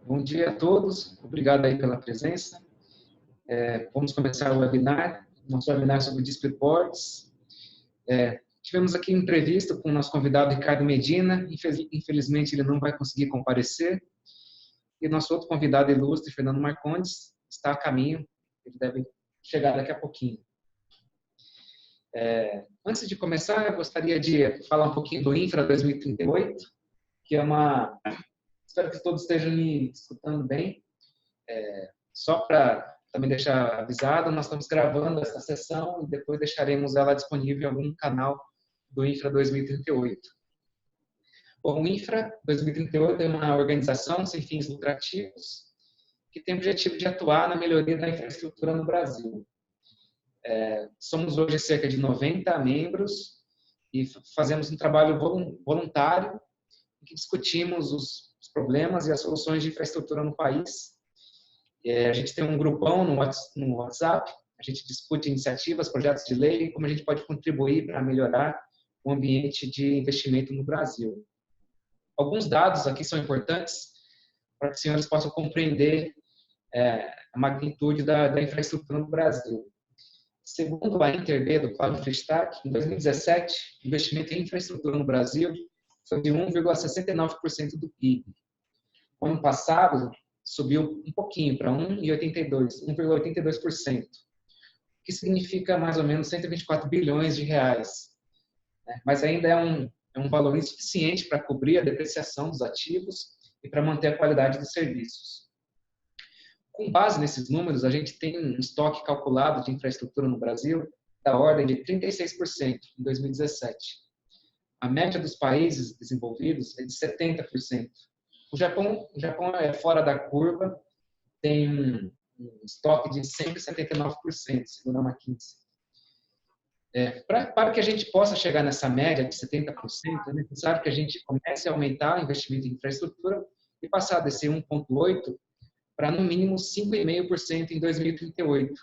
Bom dia a todos, obrigado aí pela presença. Vamos começar o webinar, nosso webinar sobre Displiports. Tivemos aqui um imprevisto com o nosso convidado Ricardo Medina, infelizmente ele não vai conseguir comparecer. E nosso outro convidado ilustre, Fernando Marcondes, está a caminho, ele deve chegar daqui a pouquinho. Antes de começar, eu gostaria de falar um pouquinho do Infra 2038, que é uma... Espero que todos estejam me escutando bem. Só para também deixar avisado, nós estamos gravando essa sessão e depois deixaremos ela disponível em algum canal do Infra 2038. Bom, o Infra 2038 é uma organização sem fins lucrativos que tem o objetivo de atuar na melhoria da infraestrutura no Brasil. Somos hoje cerca de 90 membros e fazemos um trabalho voluntário em que discutimos os problemas e as soluções de infraestrutura no país. A gente tem um grupão no WhatsApp, a gente discute iniciativas, projetos de lei e como a gente pode contribuir para melhorar o ambiente de investimento no Brasil. Alguns dados aqui são importantes para que os senhores possam compreender a magnitude da infraestrutura no Brasil. Segundo a InterB, do Cláudio Fristac, em 2017, o investimento em infraestrutura no Brasil foi de 1,69% do PIB. No ano passado, subiu um pouquinho para 1,82%, que significa mais ou menos 124 bilhões de reais. Mas ainda é um valor insuficiente para cobrir a depreciação dos ativos e para manter a qualidade dos serviços. Com base nesses números, a gente tem um estoque calculado de infraestrutura no Brasil da ordem de 36% em 2017. A média dos países desenvolvidos é de 70%. O Japão é fora da curva, tem um estoque de 179%, segundo a McKinsey. Para que a gente possa chegar nessa média de 70%, é necessário que a gente comece a aumentar o investimento em infraestrutura e passar desse 1,8% para, no mínimo, 5,5% em 2038.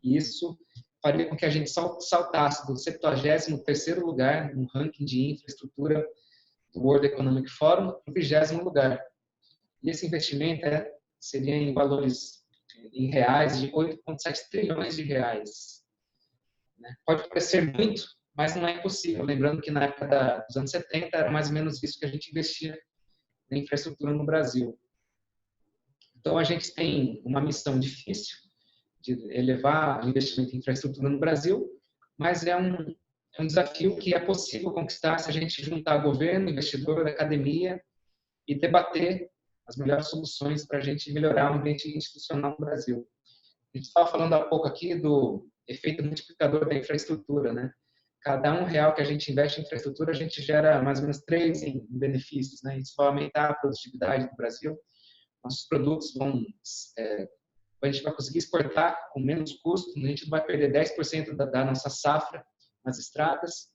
E isso faria com que a gente saltasse do 73º lugar no ranking de infraestrutura do World Economic Forum para o 20º lugar. E esse investimento seria em valores em reais de 8,7 trilhões de reais. Pode parecer muito, mas não é impossível. Lembrando que na época dos anos 70 era mais ou menos isso que a gente investia na infraestrutura no Brasil. Então a gente tem uma missão difícil de elevar o investimento em infraestrutura no Brasil, mas é um desafio que é possível conquistar se a gente juntar governo, investidor, academia e debater as melhores soluções para a gente melhorar o ambiente institucional no Brasil. A gente estava falando há pouco aqui do efeito multiplicador da infraestrutura, né? Cada R$1 que a gente investe em infraestrutura, a gente gera mais ou menos 3 em benefícios, né? Isso vai aumentar a produtividade do Brasil. Nossos produtos a gente vai conseguir exportar com menos custo, a gente não vai perder 10% da nossa safra nas estradas,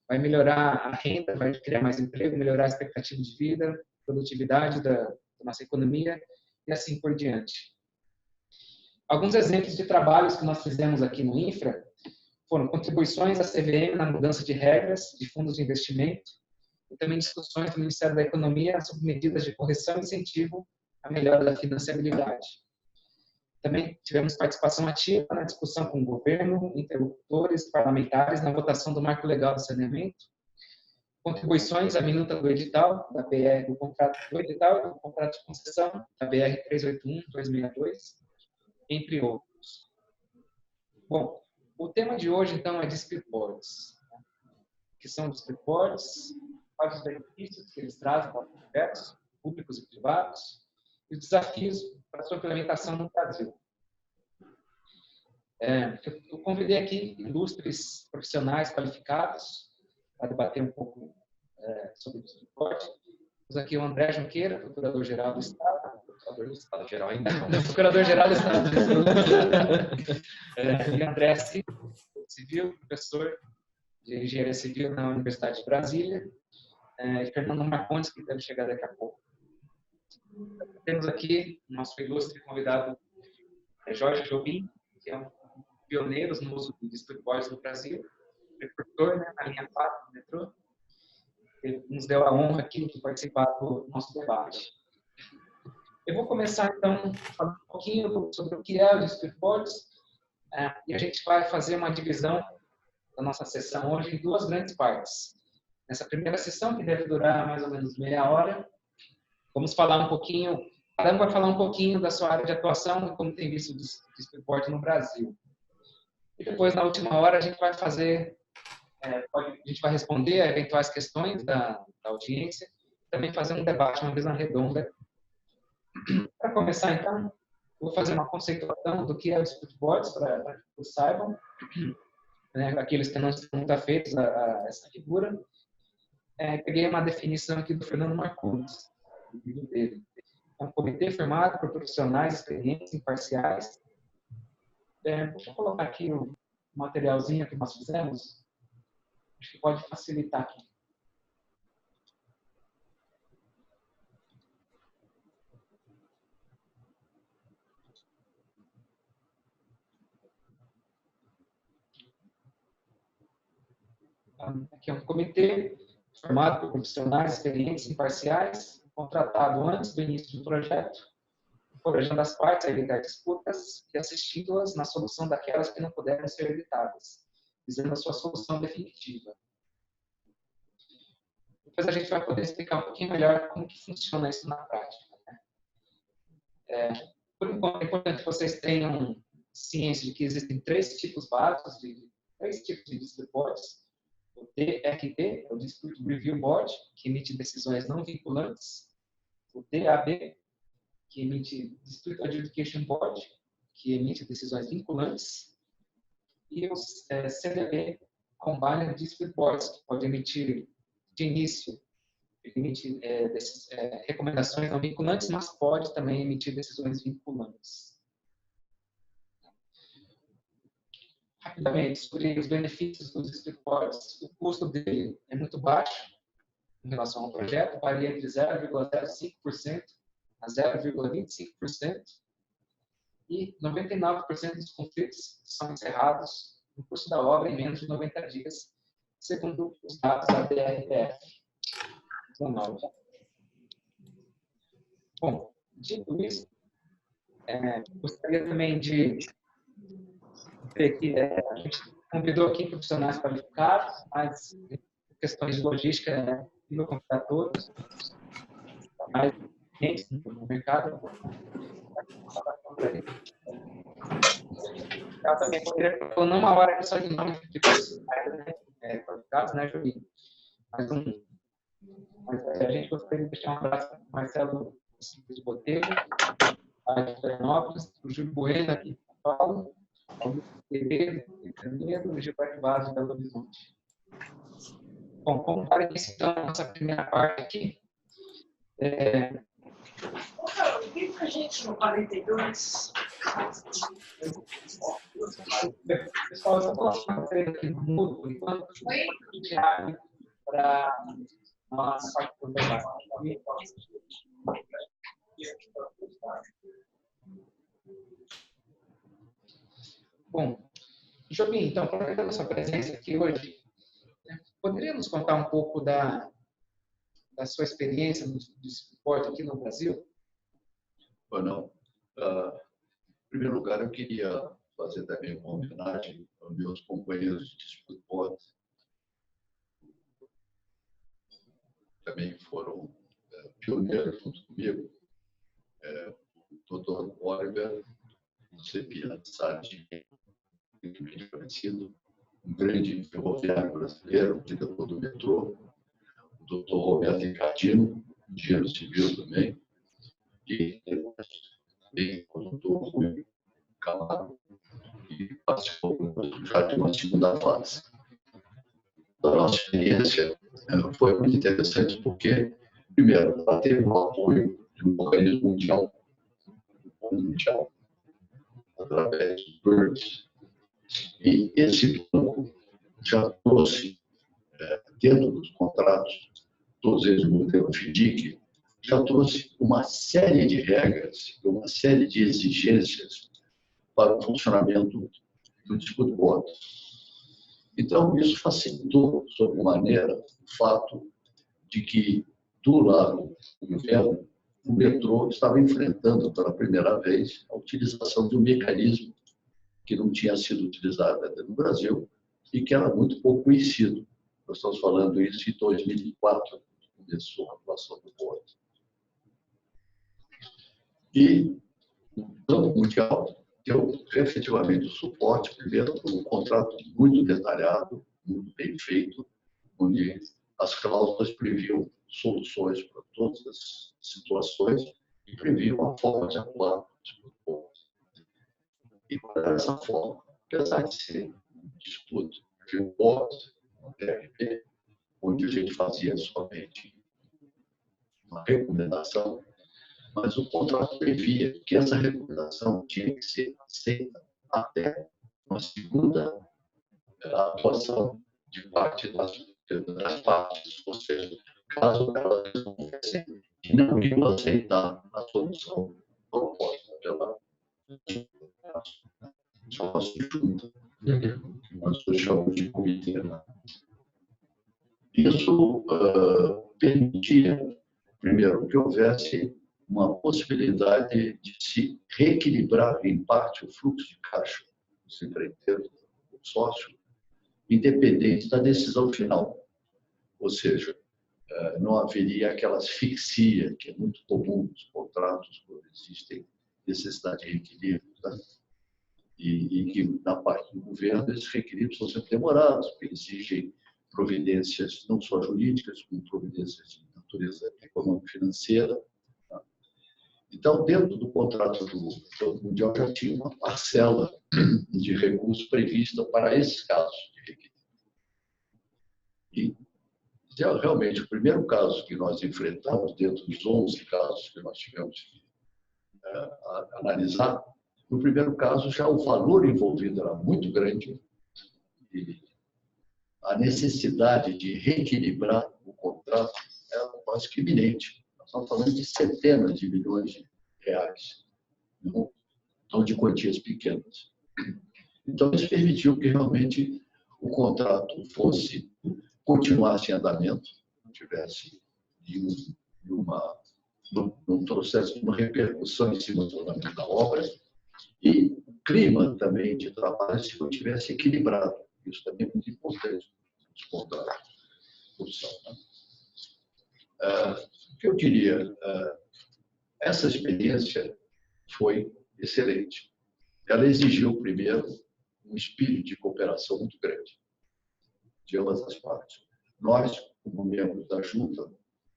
vai melhorar a renda, vai criar mais emprego, melhorar a expectativa de vida, produtividade da nossa economia e assim por diante. Alguns exemplos de trabalhos que nós fizemos aqui no Infra foram contribuições à CVM na mudança de regras de fundos de investimento e também discussões do Ministério da Economia sobre medidas de correção e incentivo à melhora da financiabilidade. Também tivemos participação ativa na discussão com o governo, interlocutores, parlamentares na votação do Marco Legal do Saneamento, contribuições à minuta do edital, da BR, do contrato do edital e do contrato de concessão, da BR 381-262, entre outros. Bom, o tema de hoje, então, é Displiports. O que são Displiports? Quais os benefícios que eles trazem para os projetos públicos e privados e os desafios para a sua implementação no Brasil. Eu convidei aqui ilustres profissionais qualificados para debater um pouco sobre o Displiports. Temos aqui o André Junqueira, procurador-geral do Estado. Procurador-geral ainda não. Procurador-geral do Estado. E André Civil, professor de Engenharia Civil na Universidade de Brasília. E Fernando Marcondes, que deve chegar daqui a pouco. Temos aqui o nosso ilustre convidado, Jorge Jobim, que é um pioneiro no uso de Displiports no Brasil, precursor na linha 4 do metrô. Ele nos deu a honra aqui de participar do nosso debate. Eu vou começar, então, falando um pouquinho sobre o que é o Dispute Boards, e a gente vai fazer uma divisão da nossa sessão hoje em duas grandes partes. Nessa primeira sessão, que deve durar mais ou menos meia hora, vamos falar um pouquinho, cada um vai falar um pouquinho da sua área de atuação e como tem visto o Dispute Board no Brasil. E depois, na última hora, a gente vai fazer, a gente vai responder a eventuais questões da audiência, também fazer um debate, uma mesa redonda. Para começar, então, vou fazer uma conceituação do que é o Dispute Boards, para que todos saibam, né, aqueles que não estão muito afeitos a essa figura. Peguei uma definição aqui do Fernando Marcondes, do livro dele. É um comitê formado por profissionais experientes, imparciais. Vou colocar aqui o materialzinho que nós fizemos. Acho que pode facilitar aqui. Aqui é um comitê formado por profissionais experientes, imparciais, contratado antes do início do projeto, encorajando as partes a evitar disputas e assistindo-as na solução daquelas que não puderam ser evitadas, visando a sua solução definitiva. Depois a gente vai poder explicar um pouquinho melhor como que funciona isso na prática. Por enquanto, é importante que vocês tenham ciência de que existem três tipos básicos três tipos de Dispute Boards. O DRB, o Dispute Review Board, que emite decisões não vinculantes. O DAB, que emite Dispute Adjudication Board, que emite decisões vinculantes. E o CDB, Combined Dispute Boards, que pode emitir de início, emite recomendações não vinculantes, mas pode também emitir decisões vinculantes. Rapidamente, sobre os benefícios dos Dispute Boards, o custo dele é muito baixo em relação ao projeto, varia entre 0,05% a 0,25%, e 99% dos conflitos são encerrados no curso da obra em menos de 90 dias, segundo os dados da DRPF. Bom, dito isso, gostaria também de ver que a gente convidou aqui profissionais qualificados, mas questões de logística, não convidar todos, mais clientes no mercado. Eu também poderia estar falando uma hora só de nome de profissionais qualificados, né, Julinho? Mas a gente gostaria de deixar um abraço para o Marcelo de Botelho, de Florianópolis, o Júlio Bueno, aqui de São Paulo, Augusto Pereira, de Canedo, e Gilberto Vaz, de Belo Horizonte. Bom, como para iniciar então a nossa primeira parte aqui, Liga pra gente no 42. Pessoal, eu vou colocar vocês aqui no mudo, por enquanto, para a nossa parte do debate. Bom, Jobim, então, aproveitando a sua presença aqui hoje, poderia nos contar um pouco da sua experiência no esporte aqui no Brasil? Não. Em primeiro lugar, eu queria fazer também uma homenagem aos meus companheiros de esporte. Também foram pioneiros junto comigo. O Dr. Oliver, o Cepia Sardinha, muito bem conhecido, um grande ferroviário brasileiro, diretor do metrô, o Dr. Roberto Ricardino, engenheiro civil também, e o Dr. Rui Camargo, que participou já de uma segunda fase. A nossa experiência foi muito interessante porque, primeiro, ela teve o apoio de um organismo mundial, através do BIRDS, e esse banco já trouxe, dentro dos contratos, todos eles no modelo FDIC, já trouxe uma série de regras, uma série de exigências para o funcionamento do Dispute Board. Então, isso facilitou, sob maneira, o fato de que, do lado do governo, o metrô estava enfrentando pela primeira vez a utilização de um mecanismo que não tinha sido utilizado ainda no Brasil e que era muito pouco conhecido. Nós estamos falando isso em 2004, começou a atuação do bonde. E o plano mundial deu efetivamente o suporte, primeiro, por um contrato muito detalhado, muito bem feito, onde as cláusulas previam soluções para todas as situações e previam a forma de atuar. E dessa forma, apesar de ser um disputa de um board, um TRP, onde a gente fazia somente uma recomendação, mas o contrato previa que essa recomendação tinha que ser aceita até uma segunda atuação de parte das partes, ou seja, caso elas resolvessem que não iam aceitar a solução proposta pela sócio junta, que nós chamamos de comitê. Isso permitia, primeiro, que houvesse uma possibilidade de se reequilibrar, em parte, o fluxo de caixa dos empreiteiros, do sócio, independente da decisão final. Ou seja, não haveria aquela asfixia que é muito comum nos contratos, quando existem necessidade de reequilíbrio. Tá? E que, na parte do governo, esses reequilíbrios são sempre demorados, porque exigem providências não só jurídicas, como providências de natureza econômico-financeira. Tá? Então, dentro do contrato do Banco Mundial, já tinha uma parcela de recursos prevista para esses casos de reequilíbrio. E, realmente, o primeiro caso que nós enfrentamos, dentro dos 11 casos que nós tivemos que analisar, no primeiro caso, já o valor envolvido era muito grande e a necessidade de reequilibrar o contrato era quase que iminente. Nós estamos falando de centenas de milhões de reais, não de quantias pequenas. Então, isso permitiu que realmente o contrato continuasse em andamento, não tivesse não trouxesse uma repercussão em cima do andamento da obra, e o clima também de trabalho se mantivesse equilibrado. Isso também é muito importante nos contratos de produção. O que eu diria? Essa experiência foi excelente. Ela exigiu, primeiro, um espírito de cooperação muito grande de ambas as partes. Nós, como membros da junta,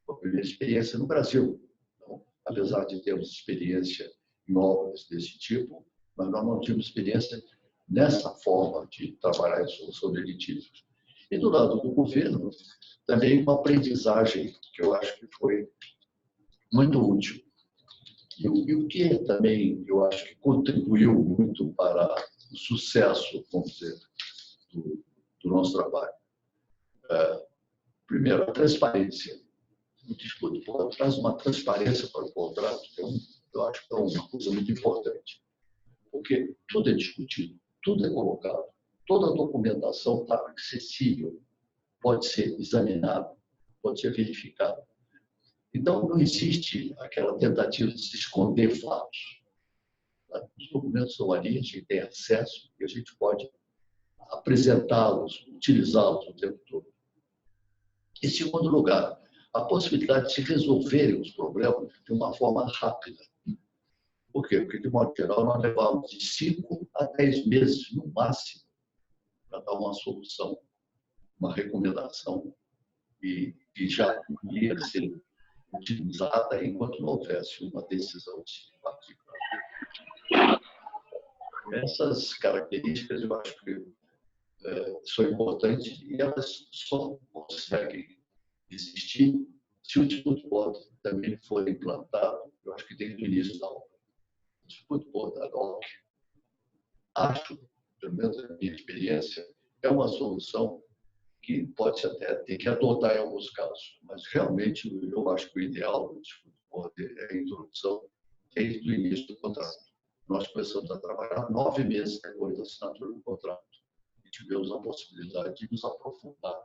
foi a primeira experiência no Brasil. Então, apesar de termos experiência em obras desse tipo, mas nós não tínhamos experiência nessa forma de trabalhar em solução de litígios. E do lado do governo, também uma aprendizagem que eu acho que foi muito útil. E o que também eu acho que contribuiu muito para o sucesso, vamos dizer, do nosso trabalho. Primeiro, a transparência. O disputa traz uma transparência para o contrato, que eu acho que é uma coisa muito importante. Porque tudo é discutido, tudo é colocado, toda a documentação está acessível, pode ser examinada, pode ser verificada. Então, não existe aquela tentativa de se esconder fatos. Os documentos estão ali, a gente tem acesso e a gente pode apresentá-los, utilizá-los o tempo todo. Em segundo lugar, a possibilidade de se resolverem os problemas de uma forma rápida. Por quê? Porque, de modo geral, nós levamos de 5 a 10 meses, no máximo, para dar uma solução, uma recomendação, e já poderia ser utilizada enquanto não houvesse uma decisão particular. Essas características, eu acho que são importantes e elas só conseguem existir se o Disputa Board também for implantado, eu acho que desde o início da obra. O Disputa Board da DOC, acho, pelo menos na minha experiência, é uma solução que pode até ter que adotar em alguns casos, mas realmente eu acho que o ideal do Disputa Board é a introdução desde o início do contrato. Nós começamos a trabalhar 9 meses depois da assinatura do contrato e tivemos a possibilidade de nos aprofundar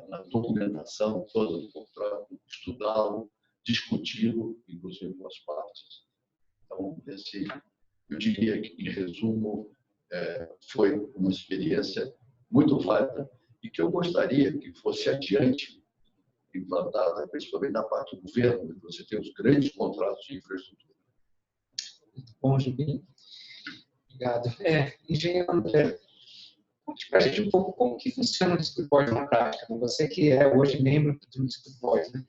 na documentação toda do contrato, estudá-lo, discutido, inclusive com as partes. Então, eu diria que, em resumo, foi uma experiência muito válida e que eu gostaria que fosse adiante implantada, principalmente na parte do governo, onde você tem os grandes contratos de infraestrutura. Bom, Jubim. Obrigado. Engenheiro André, conte para a gente um pouco como que funciona o Dispute Board na prática. Você que é hoje membro do Dispute Board, né?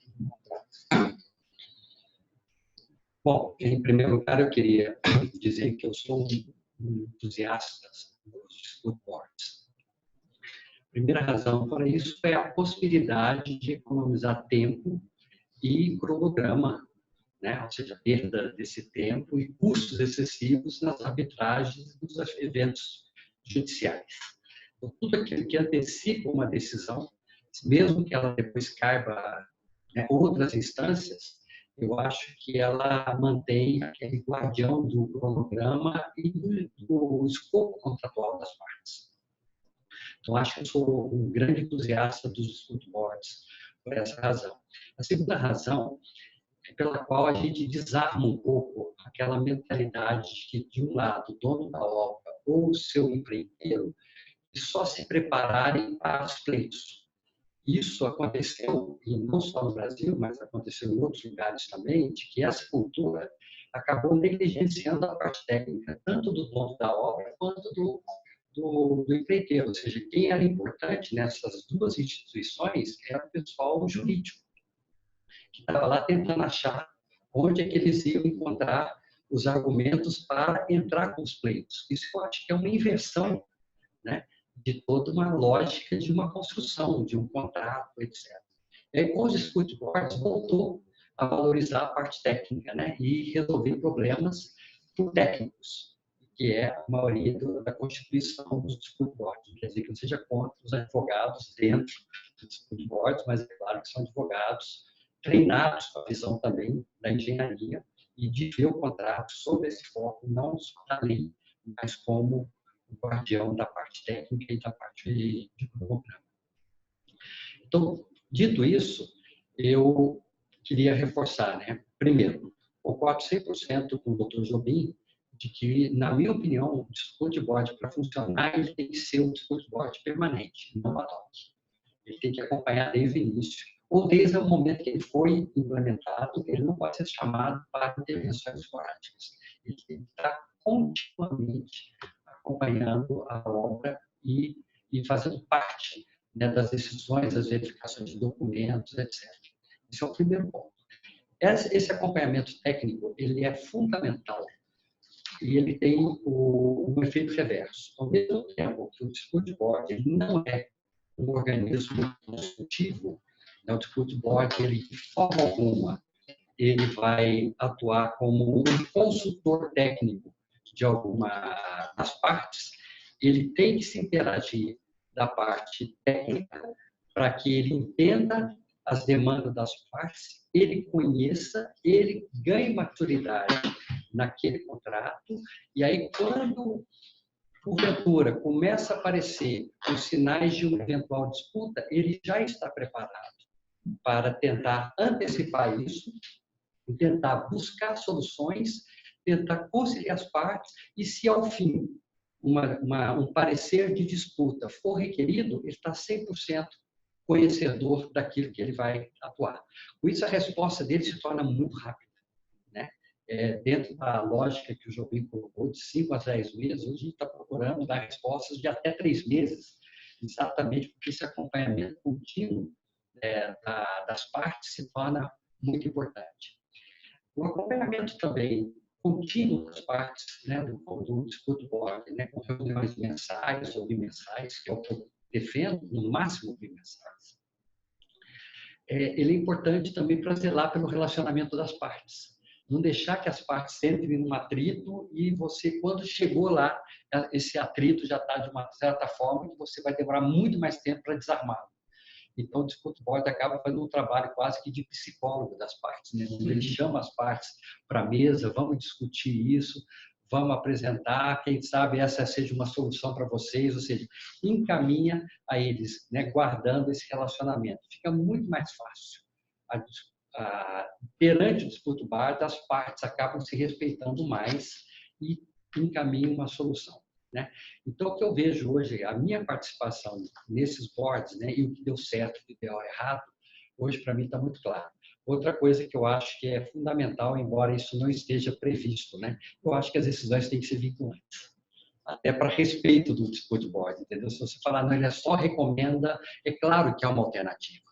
Bom, em primeiro lugar, eu queria dizer que eu sou um entusiasta dos Dispute Boards. A primeira razão para isso é a possibilidade de economizar tempo e cronograma, né? Ou seja, perda desse tempo e custos excessivos nas arbitragens dos eventos judiciais. Então, tudo aquilo que antecipa uma decisão, mesmo que ela depois caiba, né, outras instâncias, eu acho que ela mantém aquele guardião do cronograma e do escopo contratual das partes. Então, acho que eu sou um grande entusiasta dos Dispute Boards por essa razão. A segunda razão é pela qual a gente desarma um pouco aquela mentalidade de que, de um lado, o dono da obra ou o seu empreiteiro, de só se prepararem para os pleitos. Isso aconteceu, e não só no Brasil, mas aconteceu em outros lugares também, de que essa cultura acabou negligenciando a parte técnica, tanto do dono da obra quanto do empreiteiro. Ou seja, quem era importante nessas duas instituições era o pessoal jurídico, que estava lá tentando achar onde é que eles iam encontrar os argumentos para entrar com os pleitos. Isso eu acho que é uma inversão, né, de toda uma lógica de uma construção, de um contrato, etc. E aí, com os Dispute Boards, voltou a valorizar a parte técnica, né, e resolver problemas por técnicos, que é a maioria da constituição dos Dispute Boards. Não quer dizer que eu seja contra os advogados dentro dos Dispute Boards, mas é claro que são advogados treinados com a visão também da engenharia e de ver o contrato sob esse foco, não só da lei, mas como o guardião da parte técnica e da parte de cronograma. Então, dito isso, eu queria reforçar, né? Primeiro, concordo 100% com o Dr. Jobim de que, na minha opinião, o Dispute Board, para funcionar, ele tem que ser um Dispute Board permanente, não ad hoc. Ele tem que acompanhar desde o início, ou desde o momento que ele foi implementado, ele não pode ser chamado para intervenções esporádicas. Ele tem que estar continuamente acompanhando a obra e fazendo parte, né, das decisões, das verificações de documentos, etc. Esse é o primeiro ponto. Esse acompanhamento técnico, ele é fundamental e ele tem um efeito reverso. Ao mesmo tempo que o Dispute Board ele não é um organismo consultivo, né, o Dispute Board, ele, de forma alguma, ele vai atuar como um consultor técnico de alguma das partes, ele tem que se interagir da parte técnica para que ele entenda as demandas das partes, ele conheça, ele ganhe maturidade naquele contrato, e aí quando, porventura, começa a aparecer os sinais de uma eventual disputa, ele já está preparado para tentar antecipar isso, tentar buscar soluções, tentar conciliar as partes e, se ao fim um parecer de disputa for requerido, ele está 100% conhecedor daquilo que ele vai atuar. Com isso, a resposta dele se torna muito rápida, né? Dentro da lógica que o Jobim colocou, de 5 a 10 meses, hoje a gente está procurando dar respostas de até 3 meses, exatamente porque esse acompanhamento contínuo das partes se torna muito importante. O acompanhamento também contínuo das partes, né, do Dispute Board, né, com reuniões mensais ou bimensais, que é o que eu defendo, no máximo bimensais. Ele é importante também para zelar pelo relacionamento das partes. Não deixar que as partes entrem num atrito e você, quando chegou lá, esse atrito já está de uma certa forma que você vai demorar muito mais tempo para desarmá-lo. Então, o Dispute Board acaba fazendo um trabalho quase que de psicólogo das partes, né? Ele chama as partes para a mesa, vamos discutir isso, vamos apresentar, quem sabe essa seja uma solução para vocês, ou seja, encaminha a eles, né, guardando esse relacionamento. Fica muito mais fácil perante o disputa board, as partes acabam se respeitando mais e encaminham uma solução, né? Então, o que eu vejo hoje, a minha participação nesses boards, né, e o que deu certo, o que deu errado, hoje para mim está muito claro. Outra coisa que eu acho que é fundamental, embora isso não esteja previsto, né, eu acho que as decisões têm que ser vinculantes, até para respeito do dispute board, entendeu? Se você falar, não, ele só recomenda, é claro que é uma alternativa,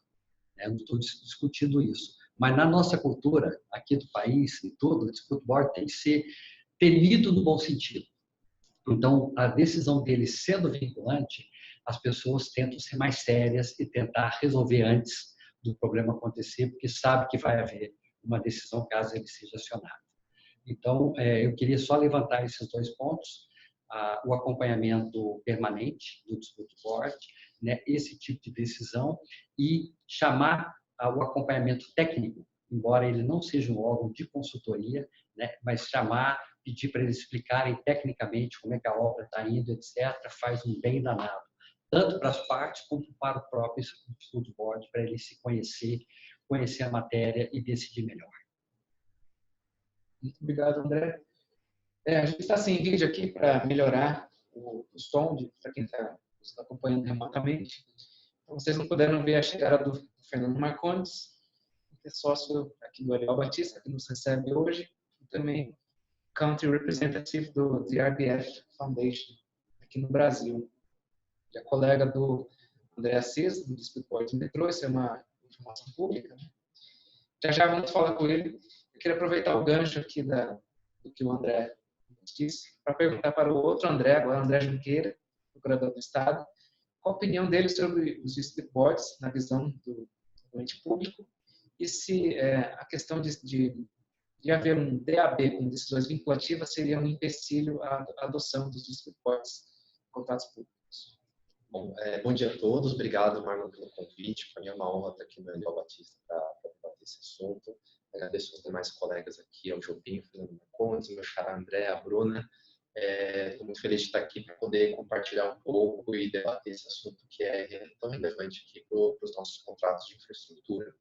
né? Eu não estou discutindo isso, mas na nossa cultura, aqui do país e tudo, o dispute board tem que ser temido no bom sentido. Então, a decisão dele sendo vinculante, as pessoas tentam ser mais sérias e tentar resolver antes do problema acontecer, porque sabe que vai haver uma decisão caso ele seja acionado. Então, eu queria só levantar esses 2 pontos, o acompanhamento permanente do Dispute Board, né, esse tipo de decisão, e chamar o acompanhamento técnico, embora ele não seja um órgão de consultoria, né, mas chamar, pedir para eles explicarem tecnicamente como é que a obra está indo, etc., faz um bem danado, tanto para as partes como para o próprio Dispute Board, para ele se conhecer a matéria e decidir melhor. Muito obrigado, André. A gente está sem vídeo aqui para melhorar o som para quem está acompanhando remotamente. Então, vocês não puderam ver a chegada do Fernando Marcondes, que é sócio aqui do Ariel Batista, que nos recebe hoje, e também Country Representative do RBF Foundation, aqui no Brasil. E a colega do André Assis, do Dispute Board, me trouxe uma informação pública. Já vamos falar com ele. Eu queria aproveitar o gancho aqui do que o André disse, para perguntar para o outro André, agora André Junqueira, procurador do Estado, qual a opinião dele sobre os dispute boards na visão do ente público e se a questão de haver um DAB com decisões vinculativas seria um empecilho à adoção dos dispute boards em contratos públicos. Bom dia a todos, obrigado, Marlon, pelo convite. Para mim é uma honra estar aqui no Ariel Batista para debater esse assunto. Agradeço aos demais colegas aqui, ao Jobim, Fernando Marcondes, meu xará André, a Bruna. Estou muito feliz de estar aqui para poder compartilhar um pouco e debater esse assunto que é tão relevante aqui para os nossos contratos de infraestrutura.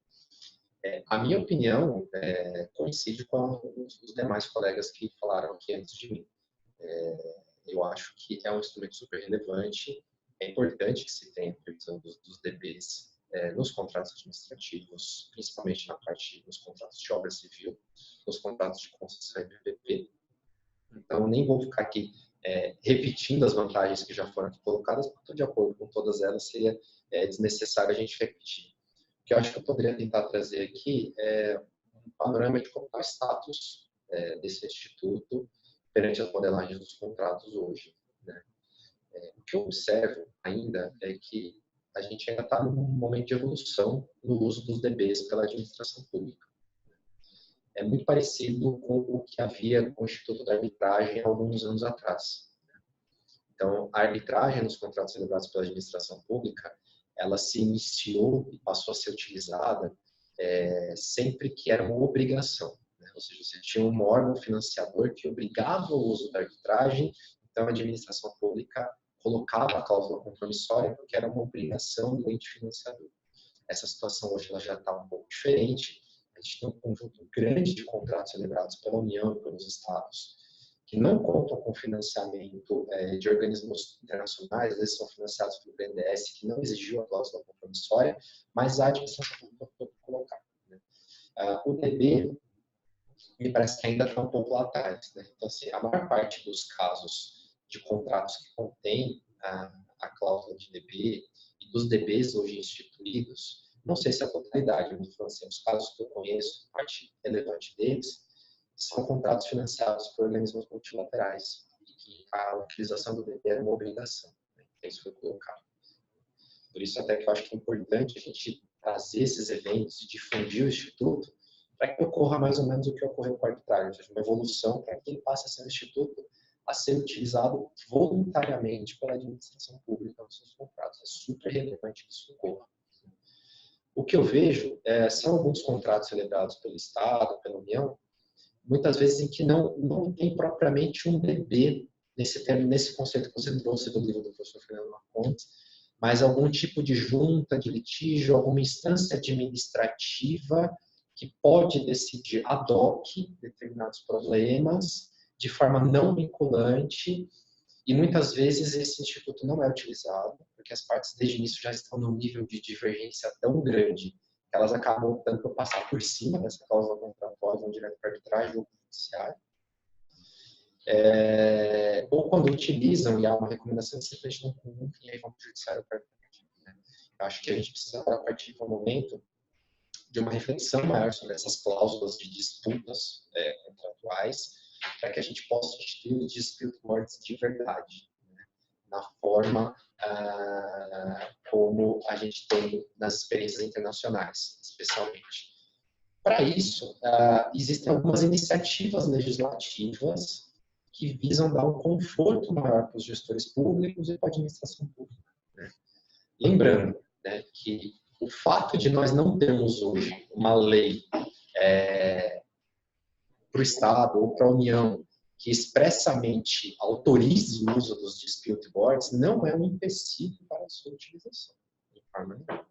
A minha opinião coincide com os demais colegas que falaram aqui antes de mim. Eu acho que é um instrumento super relevante, é importante que se tenha a previsão dos DBs nos contratos administrativos, principalmente na parte dos contratos de obra civil, nos contratos de concessão e PPP. Então, nem vou ficar aqui repetindo as vantagens que já foram aqui colocadas, porque estou de acordo com todas elas, seria desnecessário a gente repetir. O que eu acho que eu poderia tentar trazer aqui é um panorama de como está o status desse instituto perante as modelagens dos contratos hoje, né? O que eu observo ainda é que a gente ainda está num momento de evolução no uso dos DBs pela administração pública. É muito parecido com o que havia com o Instituto da Arbitragem há alguns anos atrás. Então, a arbitragem nos contratos celebrados pela administração pública, ela se iniciou e passou a ser utilizada sempre que era uma obrigação, né? Ou seja, você tinha um órgão financiador que obrigava o uso da arbitragem, então a administração pública colocava a cláusula compromissória porque era uma obrigação do ente financiador. Essa situação hoje ela já está um pouco diferente. A gente tem um conjunto grande de contratos celebrados pela União e pelos Estados que não contam com financiamento de organismos internacionais, às vezes são financiados pelo BNDES, que não exigiu a cláusula compromissória, mas a administração pública pode colocar, né? O DB me parece que ainda está um pouco lá atrás, né? Então, assim, a maior parte dos casos de contratos que contém a cláusula de DB e dos DBs hoje instituídos, não sei se a totalidade, mas assim, os casos que eu conheço, a parte relevante deles, são contratos financiados por organismos multilaterais e que a utilização do DB é uma obrigação, né? Isso foi colocado. Por isso até que eu acho que é importante a gente trazer esses eventos e difundir o Instituto para que ocorra mais ou menos o que ocorreu com a arbitragem, ou seja, uma evolução para que ele passe a ser um instituto a ser utilizado voluntariamente pela administração pública nos seus contratos. É super relevante que isso ocorra. O que eu vejo são alguns contratos celebrados pelo Estado, pela União, muitas vezes em que não tem propriamente um DB nesse conceito que você trouxe do livro do professor Fernando Marcondes, mas algum tipo de junta de litígio, alguma instância administrativa que pode decidir ad hoc determinados problemas de forma não vinculante, e muitas vezes esse instituto não é utilizado, porque as partes desde o início já estão num nível de divergência tão grande que elas acabam optando por passar por cima dessa cláusula contratual, vão direto para a arbitragem ou para o judiciário. Ou quando utilizam e há uma recomendação, simplesmente não cumprem e aí vão para o judiciário para a arbitragem, né? Eu acho que a gente precisa, a partir do momento, de uma reflexão maior sobre essas cláusulas de disputas contratuais, para que a gente possa instituir os dispute boards de verdade, né? Na forma como a gente tem nas experiências internacionais, especialmente. Para isso, existem algumas iniciativas legislativas que visam dar um conforto maior para os gestores públicos e para a administração pública, né? Lembrando, né, que o fato de nós não termos hoje uma lei para o Estado ou para a União que expressamente autorize o uso dos dispute boards não é um empecilho para a sua utilização, de forma nenhuma.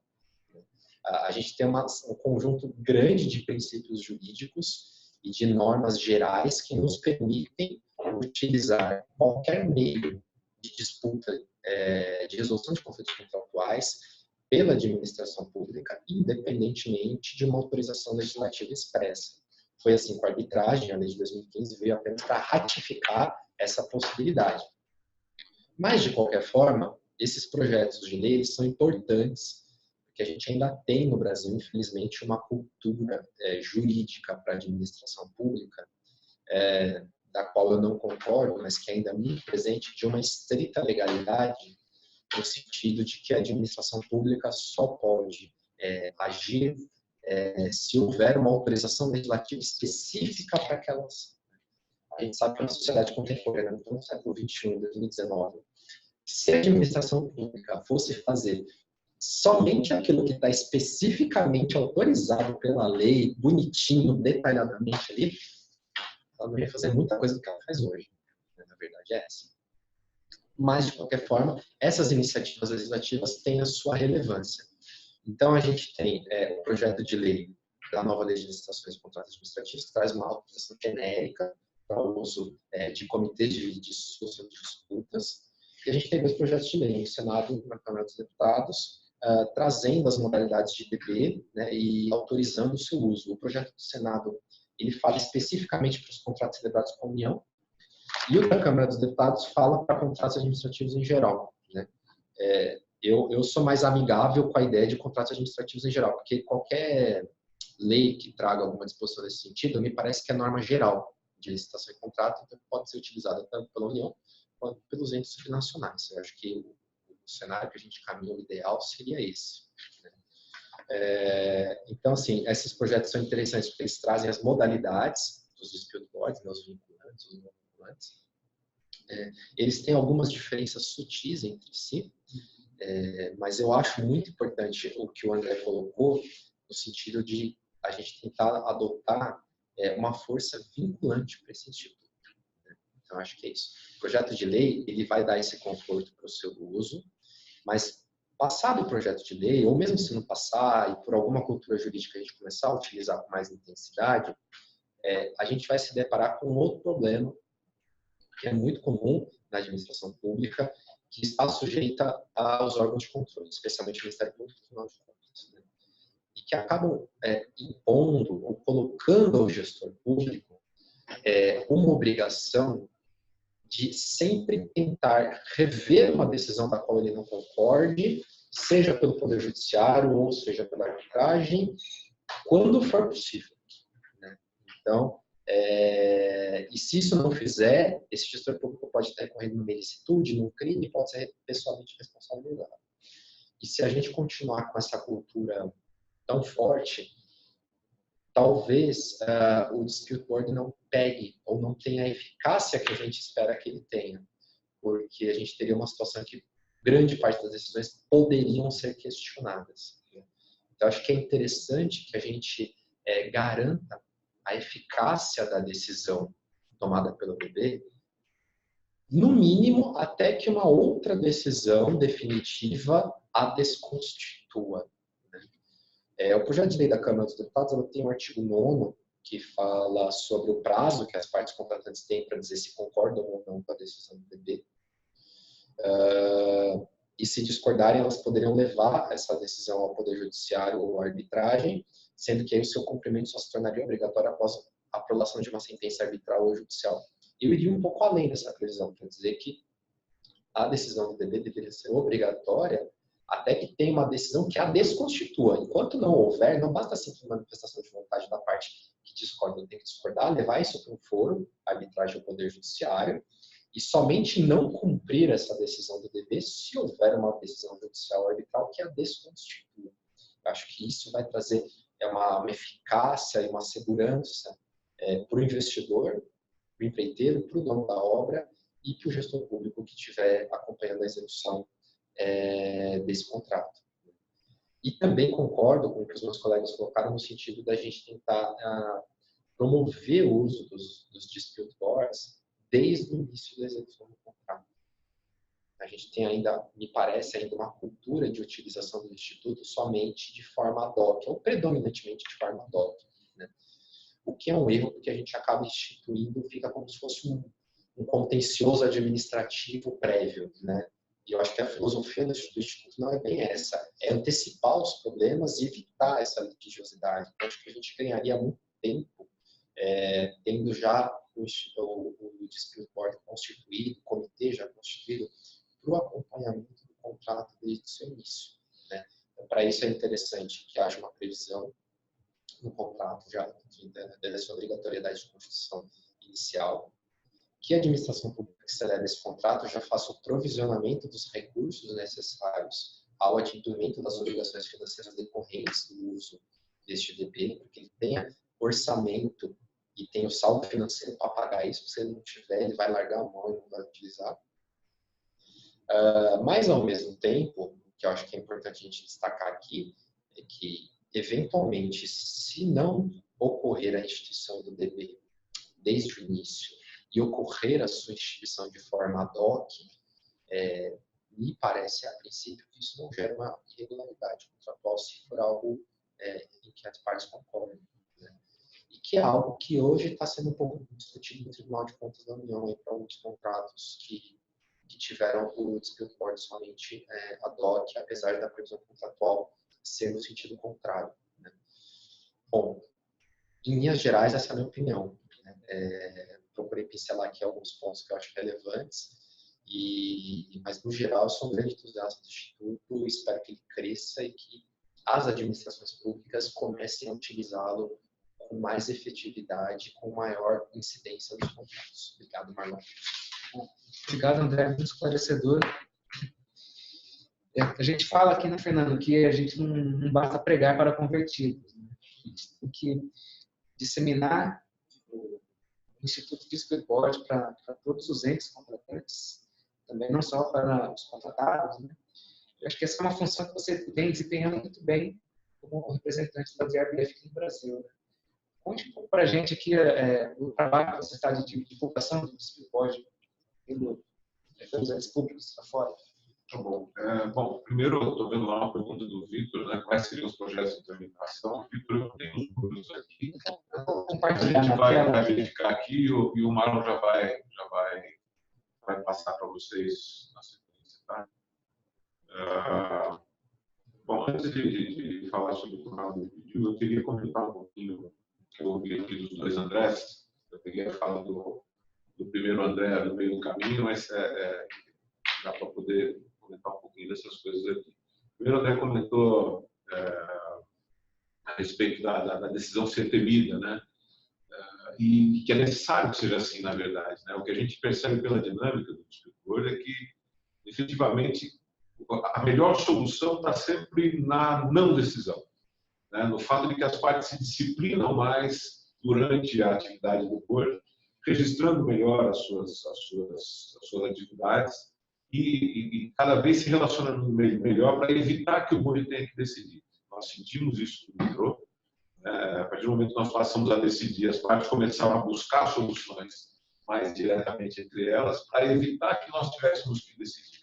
A gente tem um conjunto grande de princípios jurídicos e de normas gerais que nos permitem utilizar qualquer meio de disputa, de resolução de conflitos contratuais pela administração pública, independentemente de uma autorização legislativa expressa. Foi assim com a arbitragem, a lei de 2015 veio apenas para ratificar essa possibilidade. Mas, de qualquer forma, esses projetos de lei eles são importantes, porque a gente ainda tem no Brasil, infelizmente, uma cultura jurídica para a administração pública, da qual eu não concordo, mas que ainda é muito presente, de uma estrita legalidade, no sentido de que a administração pública só pode agir se houver uma autorização legislativa específica para aquelas. A gente sabe que na sociedade contemporânea, no século XXI, 2019, se a administração pública fosse fazer somente aquilo que está especificamente autorizado pela lei, bonitinho, detalhadamente ali, ela não ia fazer muita coisa do que ela faz hoje. Na verdade é essa. Mas, de qualquer forma, essas iniciativas legislativas têm a sua relevância. Então, a gente tem o projeto de lei da nova lei de licitações e contratos administrativos, que traz uma autorização genérica para o uso de comitês de solução de disputas. E a gente tem 2 projetos de lei no Senado e na Câmara dos Deputados, trazendo as modalidades de DP, né, e autorizando o seu uso. O projeto do Senado ele fala especificamente para os contratos celebrados com a União, e o da Câmara dos Deputados fala para contratos administrativos em geral, né? Eu sou mais amigável com a ideia de contratos administrativos em geral, porque qualquer lei que traga alguma disposição nesse sentido, me parece que é norma geral de licitação e contrato, então pode ser utilizada tanto pela União quanto pelos entes subnacionais. Eu acho que o cenário que a gente caminha, o ideal seria esse, né? Então, assim, esses projetos são interessantes porque eles trazem as modalidades dos dispute boards, né, os vinculantes, os não vinculantes. Eles têm algumas diferenças sutis entre si, mas eu acho muito importante o que o André colocou, no sentido de a gente tentar adotar uma força vinculante para esse instituto, né? Então, acho que é isso. O projeto de lei ele vai dar esse conforto para o seu uso, mas passado o projeto de lei, ou mesmo se não passar, e por alguma cultura jurídica a gente começar a utilizar com mais intensidade, a gente vai se deparar com outro problema, que é muito comum na administração pública, que está sujeita aos órgãos de controle, especialmente o Ministério Público e o Tribunal de Contas, né? E que acabam impondo ou colocando ao gestor público uma obrigação de sempre tentar rever uma decisão da qual ele não concorde, seja pelo Poder Judiciário ou seja pela arbitragem, quando for possível, né? Então, e se isso não fizer, esse gestor público pode estar incorrendo numa ilicitude, num crime, pode ser pessoalmente responsabilizado. E se a gente continuar com essa cultura tão forte, talvez o dispute board não pegue ou não tenha a eficácia que a gente espera que ele tenha, porque a gente teria uma situação em que grande parte das decisões poderiam ser questionadas, né? Então, acho que é interessante que a gente garanta a eficácia da decisão tomada pelo ODB, no mínimo até que uma outra decisão definitiva a desconstitua, né? O projeto de lei da Câmara dos Deputados ela tem um artigo 9º que fala sobre o prazo que as partes contratantes têm para dizer se concordam ou não com a decisão do DB. E se discordarem, elas poderiam levar essa decisão ao Poder Judiciário ou à arbitragem, sendo que aí o seu cumprimento só se tornaria obrigatório após a aprovação de uma sentença arbitral ou judicial. Eu iria um pouco além dessa previsão, para dizer que a decisão do DB deveria ser obrigatória até que tenha uma decisão que a desconstitua. Enquanto não houver, não basta simples manifestação de vontade da parte que discorda, tem que discordar, levar isso para um foro, arbitragem ou Poder Judiciário, e somente não cumprir essa decisão do DB se houver uma decisão judicial ou arbitral que a desconstitua. Eu acho que isso vai trazer uma eficácia e uma segurança para o investidor, para o empreiteiro, para o dono da obra e para o gestor público que estiver acompanhando a execução desse contrato. E também concordo com o que os meus colegas colocaram no sentido da gente tentar promover o uso dos dispute boards desde o início da execução do contrato. A gente tem ainda, me parece, ainda uma cultura de utilização do instituto somente de forma ad hoc, ou predominantemente de forma ad hoc, né? O que é um erro, porque a gente acaba instituindo, fica como se fosse um contencioso administrativo prévio, né? E eu acho que a filosofia do instituto não é bem essa, é antecipar os problemas e evitar essa litigiosidade. Então, acho que a gente ganharia muito tempo tendo já o dispute board constituído, o comitê já constituído, para o acompanhamento do contrato desde o seu início, né? Então, para isso é interessante que haja uma previsão no contrato já da sua obrigatoriedade de constituição inicial, que a administração pública que celebra esse contrato já faça o provisionamento dos recursos necessários ao adimplemento das obrigações financeiras decorrentes do uso deste DB, porque ele tenha orçamento e tenha o saldo financeiro para pagar isso. Se ele não tiver, ele vai largar a mão e não vai utilizar. Mas, ao mesmo tempo, o que eu acho que é importante a gente destacar aqui é que, eventualmente, se não ocorrer a instituição do DB desde o início e ocorrer a sua instituição de forma ad hoc, me parece, a princípio, que isso não gera uma irregularidade contratual se for algo em que as partes concordam, né? E que é algo que hoje está sendo um pouco discutido no Tribunal de Contas da União para alguns contratos que tiveram o dispute board somente ad hoc, apesar da previsão contratual ser no sentido contrário, né? Bom, em linhas gerais, essa é a minha opinião, né? Procurei pincelar aqui alguns pontos que eu acho relevantes, mas, no geral, eu sou um grande entusiasta do Instituto, espero que ele cresça e que as administrações públicas comecem a utilizá-lo com mais efetividade, com maior incidência nos contratos. Obrigado, Marlon. Obrigado, André, muito esclarecedor. A gente fala aqui, né, Fernando, que a gente não basta pregar para convertidos, né? A gente tem que disseminar o Instituto Dispute Board para todos os entes contratantes, também não só para os contratados, né? Eu acho que essa é uma função que você vem desempenhando muito bem como representante da DRBF aqui no Brasil, né? Conte um pouco para a gente aqui o trabalho que você está de divulgação do Dispute Board pelos entes públicos lá fora. Tá bom. Bom, primeiro eu estou vendo lá uma pergunta do Vitor, né? Quais seriam os projetos de tramitação? Vitor, eu tenho os números aqui. A gente vai verificar aqui e o Marlon já vai passar para vocês na sequência, tá? Bom, antes de falar sobre o que o Marlon pediu, eu queria comentar um pouquinho que eu ouvi aqui dos dois Andrés. Eu peguei a fala do primeiro André no meio do caminho, mas dá para poder comentar um pouquinho dessas coisas aqui. O primeiro André comentou a respeito da decisão ser temida, né? E que é necessário que seja assim, na verdade, né? O que a gente percebe pela dinâmica do distribuidor é que, efetivamente, a melhor solução está sempre na não decisão, né? No fato de que as partes se disciplinam mais durante a atividade do porto, registrando melhor as suas atividades e cada vez se relacionando melhor para evitar que o board tenha que decidir. Nós sentimos isso no metrô. A partir do momento que nós passamos a decidir, as partes começaram a buscar soluções mais diretamente entre elas para evitar que nós tivéssemos que decidir.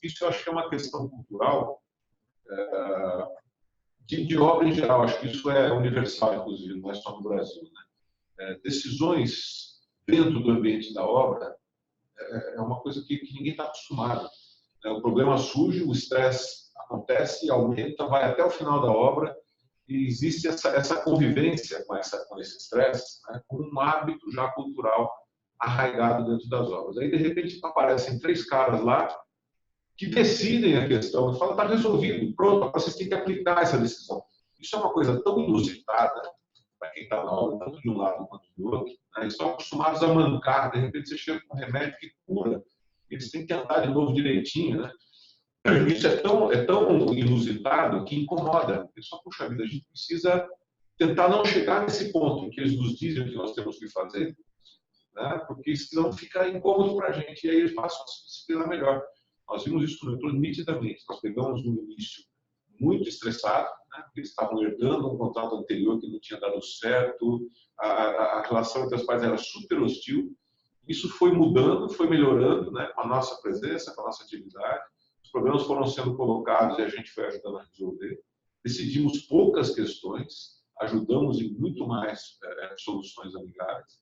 Isso eu acho que é uma questão cultural de obra em geral, acho que isso é universal, inclusive, não é só no Brasil, né? Decisões dentro do ambiente da obra é uma coisa que ninguém está acostumado. O problema surge, o estresse acontece, aumenta, vai até o final da obra, e existe essa convivência com esse estresse, né, com um hábito já cultural arraigado dentro das obras. Aí, de repente, aparecem 3 caras lá que decidem a questão, e falam, está resolvido, pronto, agora vocês têm que aplicar essa decisão. Isso é uma coisa tão inusitada para quem está na obra, tanto de um lado quanto do outro. Né? Eles estão acostumados a mancar, de repente você chega com um remédio que cura. Eles têm que andar de novo direitinho, né? Isso é tão inusitado que incomoda. Pessoal, puxa vida, a gente precisa tentar não chegar nesse ponto em que eles nos dizem o que nós temos que fazer, né? Porque senão fica incômodo para a gente e aí eles passam a se disciplinar melhor. Nós vimos isso no metrô nitidamente. Nós pegamos no início muito estressado, né? Porque eles estavam herdando um contrato anterior que não tinha dado certo, a relação entre as partes era super hostil. Isso foi mudando, foi melhorando, né? Com a nossa presença, com a nossa atividade. Os problemas foram sendo colocados e a gente foi ajudando a resolver. Decidimos poucas questões, ajudamos em muito mais soluções amigáveis.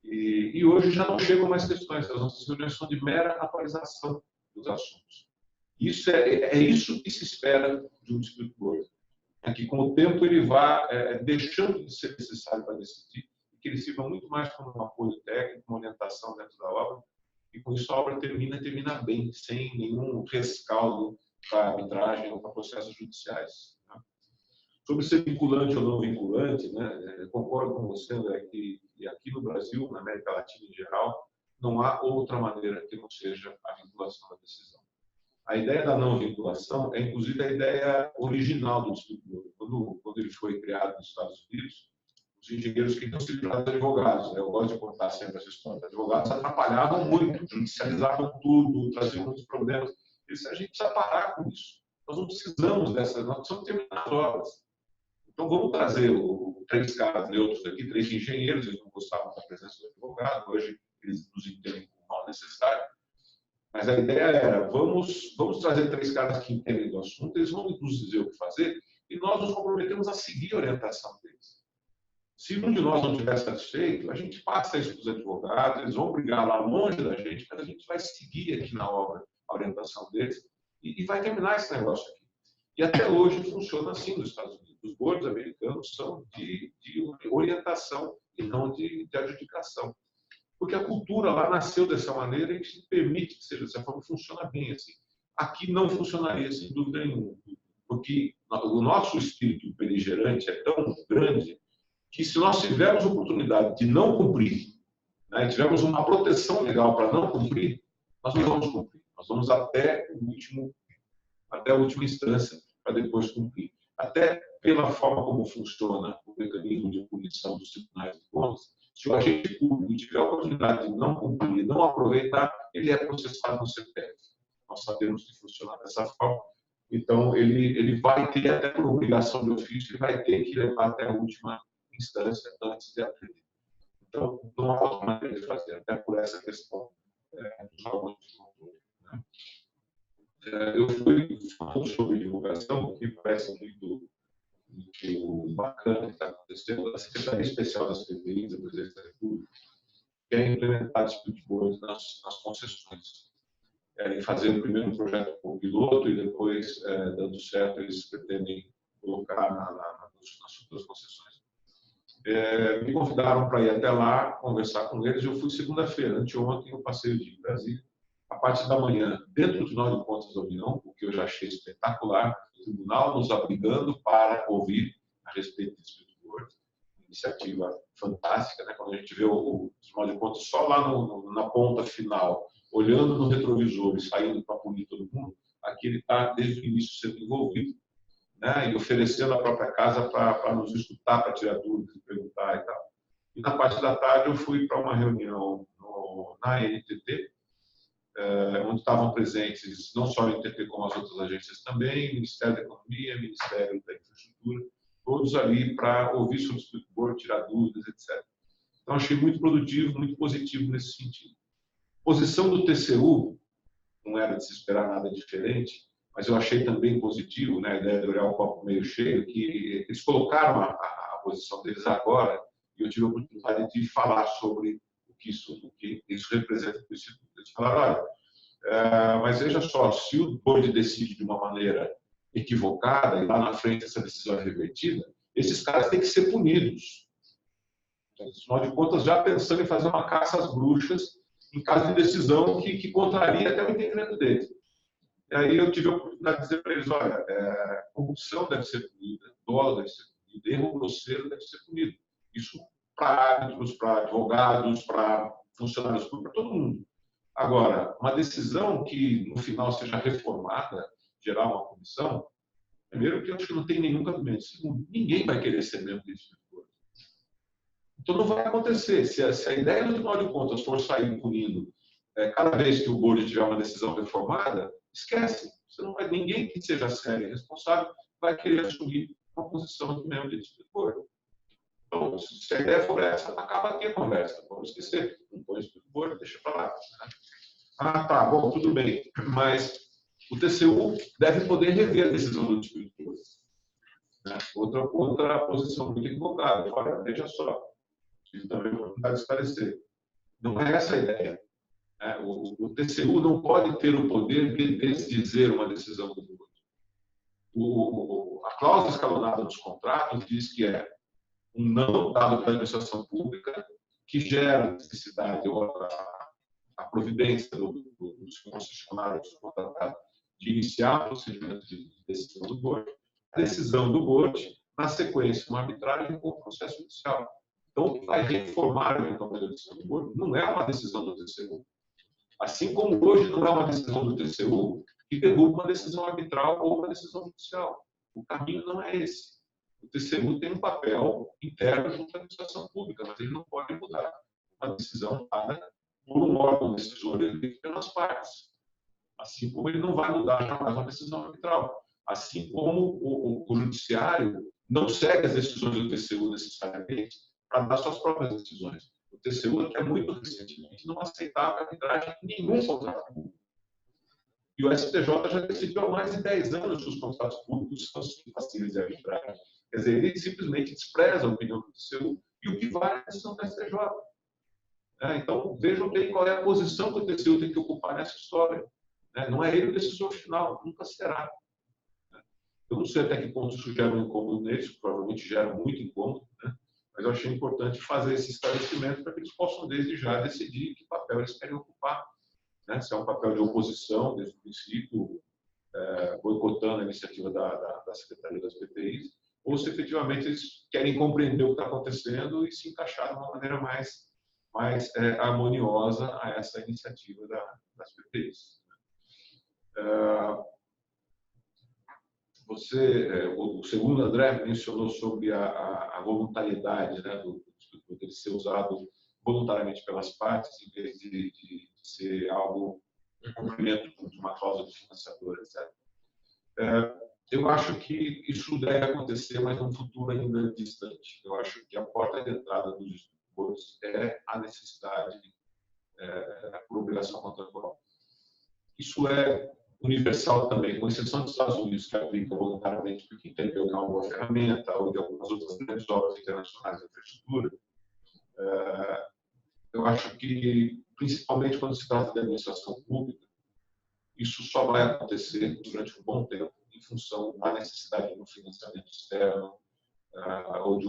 E hoje já não chegam mais questões, as nossas reuniões são de mera atualização dos assuntos. Isso é isso que se espera de um District Board. É que com o tempo ele vá deixando de ser necessário para decidir, e que ele sirva muito mais como um apoio técnico, uma orientação dentro da obra, e com isso a obra termina bem, sem nenhum rescaldo para arbitragem ou para processos judiciais. Né? Sobre ser vinculante ou não vinculante, né, eu concordo com você, André, que aqui no Brasil, na América Latina em geral, não há outra maneira que não seja a vinculação da decisão. A ideia da não vinculação é, inclusive, a ideia original do Distrito Board. Quando ele foi criado nos Estados Unidos, os engenheiros queriam se livrar dos advogados. Eu gosto de contar sempre essa história. Os advogados atrapalhavam muito, judicializavam tudo, traziam muitos problemas. A gente precisa parar com isso. Nós não precisamos dessas, nós precisamos terminar as obras. Então, vamos trazer 3 caras neutros aqui, 3 engenheiros, eles não gostavam da presença do advogado, hoje eles nos entendem como mal necessário. Mas a ideia era, vamos trazer 3 caras que entendem do assunto, eles vão nos dizer o que fazer, e nós nos comprometemos a seguir a orientação deles. Se um de nós não estiver satisfeito, a gente passa isso para os advogados, eles vão brigar lá longe da gente, mas a gente vai seguir aqui na obra a orientação deles e vai terminar esse negócio aqui. E até hoje funciona assim nos Estados Unidos. Os boards americanos são de orientação e não de adjudicação. Porque a cultura lá nasceu dessa maneira e se permite que seja dessa forma, funciona bem assim. Aqui não funcionaria, sem dúvida nenhuma. Porque o nosso espírito beligerante é tão grande que se nós tivermos oportunidade de não cumprir, né, tivermos uma proteção legal para não cumprir, nós não vamos cumprir. Nós vamos até a última instância para depois cumprir. Até pela forma como funciona o mecanismo de punição dos tribunais de contas, se o agente público tiver a oportunidade de não cumprir, não aproveitar, ele é processado no CPF. Nós sabemos que funciona dessa forma. Então, ele vai ter, até por obrigação de ofício, ele vai ter que levar até a última instância antes de aprender. Então, não há outra maneira de fazer, até por essa questão dos órgãos de controle. Né? Eu fui falando sobre divulgação, que parece muito bacana que está acontecendo. A Secretaria Especial das PPIs, da Presidência da República, quer implementar District Boards nas concessões. Querem fazer o primeiro projeto com o piloto e depois, dando certo, eles pretendem colocar nas futuras concessões. Me convidaram para ir até lá, conversar com eles. Eu fui segunda-feira, anteontem eu passei o dia em Brasília. A parte da manhã, dentro do Tribunal de Contas da União, o que eu já achei espetacular, o tribunal nos abrigando para ouvir a respeito do District Board. Iniciativa fantástica, né? Quando a gente vê o Tribunal de Contas só lá na ponta final, olhando no retrovisor e saindo para punir todo mundo, aqui ele está desde o início sendo envolvido, né? E oferecendo a própria casa para nos escutar, para tirar dúvidas, perguntar e tal. E na parte da tarde eu fui para uma reunião na NTT, onde estavam presentes não só a NTT como as outras agências também, Ministério da Economia, Ministério da Infraestrutura, todos ali para ouvir sobre o District Board, tirar dúvidas, etc. Então achei muito produtivo, muito positivo nesse sentido. Posição do TCU, não era de se esperar nada diferente, mas eu achei também positivo, né, a ideia de olhar o copo meio cheio, que eles colocaram a posição deles agora, e eu tive a oportunidade de falar sobre o que isso representa para o Instituto. Eles falaram, olha, mas veja só, se o board decide de uma maneira equivocada e lá na frente essa decisão é revertida, esses caras têm que ser punidos. Afinal de contas, já pensando em fazer uma caça às bruxas em caso de decisão que contraria até o entendimento deles. E aí eu tive a oportunidade de dizer para eles, olha, corrupção deve ser punida, dolo deve ser punido, erro grosseiro deve ser punido. Isso para árbitros, para advogados, para funcionários públicos, para todo mundo. Agora, uma decisão que no final seja reformada, gerar uma comissão, primeiro que eu acho que não tem nenhum cabimento. Segundo, ninguém vai querer ser membro desse tipo de coisa. Então não vai acontecer. Se a ideia, no final de contas, for sair punindo cada vez que o board tiver uma decisão reformada, esquece. Você não vai, ninguém que seja sério e responsável vai querer assumir uma posição de membro desse tipo de board. Então, se a ideia for essa, acaba aqui a conversa. Vamos esquecer. Não põe isso no board, deixa para lá. Ah, tá, bom, tudo bem. Mas o TCU deve poder rever a decisão do distribuidor. Outra posição muito equivocada. Olha, veja só, isso também é uma oportunidade de esclarecer. Não é essa a ideia. O TCU não pode ter o poder de desdizer uma decisão do board. A cláusula escalonada dos contratos diz que é um não dado pela administração pública que gera necessidade ou a providência dos concessionários contratados de iniciar o procedimento de decisão do board, a decisão do board, na sequência, uma arbitragem com o processo judicial. Então, vai reformar eventualmente a decisão do board, não é uma decisão do TCU. Assim como hoje não é uma decisão do TCU que derruba uma decisão arbitral ou uma decisão judicial. O caminho não é esse. O TCU tem um papel interno junto à administração pública, mas ele não pode mudar uma decisão dada por um órgão decisor eleito pelas partes. Assim como ele não vai mudar jamais uma decisão arbitral. Assim como o judiciário não segue as decisões do TCU necessariamente para dar suas próprias decisões. O TCU, até muito recentemente, não aceitava arbitragem em nenhum contrato público. E o STJ já decidiu há mais de 10 anos que os contratos públicos são passíveis de arbitragem. Quer dizer, ele simplesmente despreza a opinião do TCU e o que vale é a decisão do STJ. Então, vejam bem qual é a posição que o TCU tem que ocupar nessa história. Não é ele o decisor final, nunca será. Eu não sei até que ponto isso gera um incômodo neles, provavelmente gera muito incômodo, mas eu achei importante fazer esse esclarecimento para que eles possam, desde já, decidir que papel eles querem ocupar. Se é um papel de oposição, desde o princípio, boicotando a iniciativa da Secretaria das PTIs, ou se efetivamente eles querem compreender o que está acontecendo e se encaixar de uma maneira mais harmoniosa a essa iniciativa das PTIs. O segundo André mencionou sobre a voluntariedade, do de ser usado voluntariamente pelas partes, em vez de ser algo em cumprimento de uma cláusula de financiador, etc. Eu acho que isso deve acontecer, mas num futuro ainda distante. Eu acho que a porta de entrada dos distribuidores é a necessidade por obrigação contratual. Isso é universal também, com exceção dos Estados Unidos, que aplica voluntariamente porque entendeu que é uma boa ferramenta, ou de algumas outras grandes obras internacionais de infraestrutura. Eu acho que, principalmente quando se trata de administração pública, isso só vai acontecer durante um bom tempo, em função da necessidade de um financiamento externo, ou de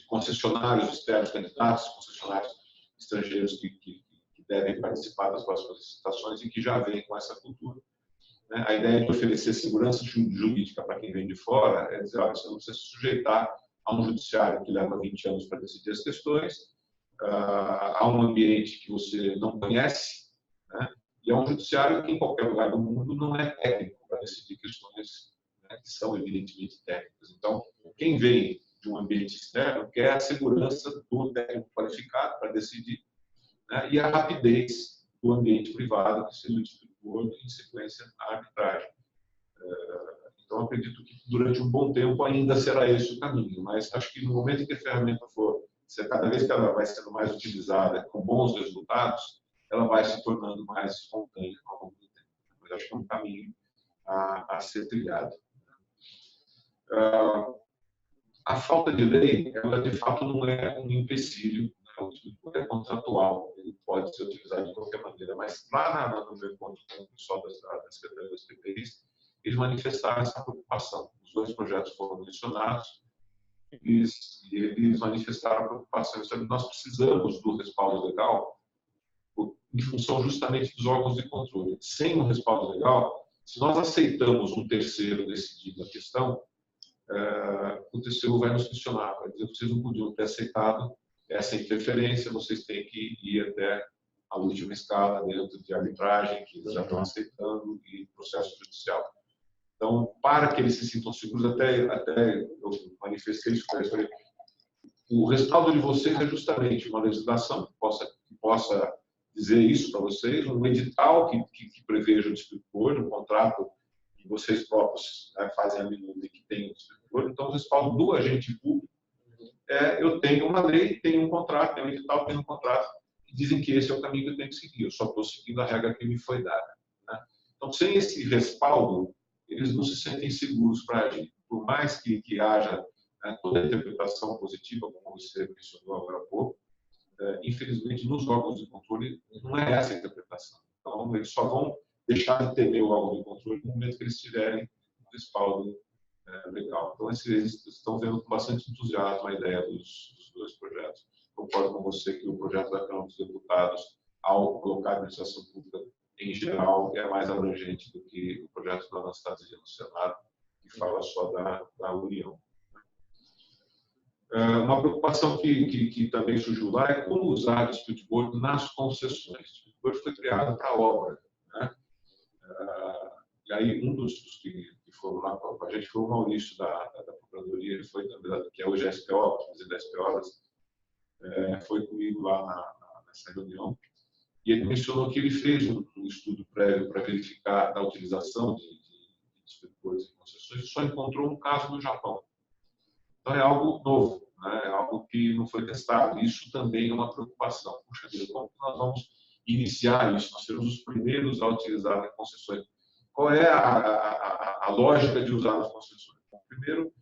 concessionários externos, candidatos, concessionários estrangeiros que devem participar das próximas licitações e que já vêm com essa cultura. A ideia de oferecer segurança jurídica para quem vem de fora é dizer, olha, você não precisa se sujeitar a um judiciário que leva 20 anos para decidir as questões, a um ambiente que você não conhece, e é um judiciário que em qualquer lugar do mundo não é técnico para decidir questões que são evidentemente técnicas. Então, quem vem de um ambiente externo quer a segurança do técnico qualificado para decidir, e a rapidez do ambiente privado, que seja o distribuidor, em sequência à arbitragem. Então, acredito que durante um bom tempo ainda será esse o caminho, mas acho que no momento em que a ferramenta for, cada vez que ela vai sendo mais utilizada com bons resultados, ela vai se tornando mais espontânea ao longo do tempo. mas acho que é um caminho a ser trilhado. A falta de lei, ela de fato não é um empecilho, né? O distribuidor é contratual, ele pode ser utilizado de qualquer maneira, mas lá no meu encontro com o pessoal da Secretaria das PPIs, eles manifestaram essa preocupação. Os dois projetos foram mencionados, e eles manifestaram a preocupação. Nós precisamos do respaldo legal em função justamente dos órgãos de controle. Sem um respaldo legal, se nós aceitamos um terceiro decidindo a questão, o TCU vai nos questionar, vai dizer que vocês não podiam ter aceitado essa interferência, vocês têm que ir até a última escala dentro de arbitragem, que eles já estão aceitando, e processo judicial. Então, para que eles se sintam seguros, até eu manifestei isso para eles, o respaldo de vocês é justamente uma legislação que possa dizer isso para vocês, um edital que preveja o distribuidor, um contrato que vocês próprios fazem a minuta e que tem o distribuidor. Então, o respaldo do agente público eu tenho uma lei, tenho um contrato, tenho um edital, tenho um contrato, que dizem que esse é o caminho que eu tenho que seguir. Eu só estou seguindo a regra que me foi dada, né? Então, sem esse respaldo, eles não se sentem seguros para agir. Por mais que haja toda a interpretação positiva, como você mencionou agora há pouco, infelizmente, nos órgãos de controle, não é essa a interpretação. Então, eles só vão deixar de temer o órgão de controle no momento que eles tiverem o respaldo legal. Então, eles estão vendo com bastante entusiasmo a ideia dos dois projetos. Concordo com você que o projeto da Câmara dos Deputados, ao colocar a administração pública em geral, é mais abrangente do que o projeto da Anastasia no Senado, que fala só da União. Uma preocupação que também surgiu lá é como usar o dispute board nas concessões. O dispute board foi criado para a obra, né? E aí, um dos que foram lá com a gente foi o Maurício da Procuradoria, ele foi também, que é hoje a SPO, presidente da SPO, foi comigo lá nessa reunião. E ele mencionou que ele fez um estudo prévio para verificar a utilização de distributores e concessões e só encontrou um caso no Japão. Então, é algo novo, né? É algo que não foi testado. Isso também é uma preocupação. Puxa vida, como nós vamos iniciar isso? Nós seremos os primeiros a utilizar as concessões. Qual é a lógica de usar as concessões? Bom, primeiro, o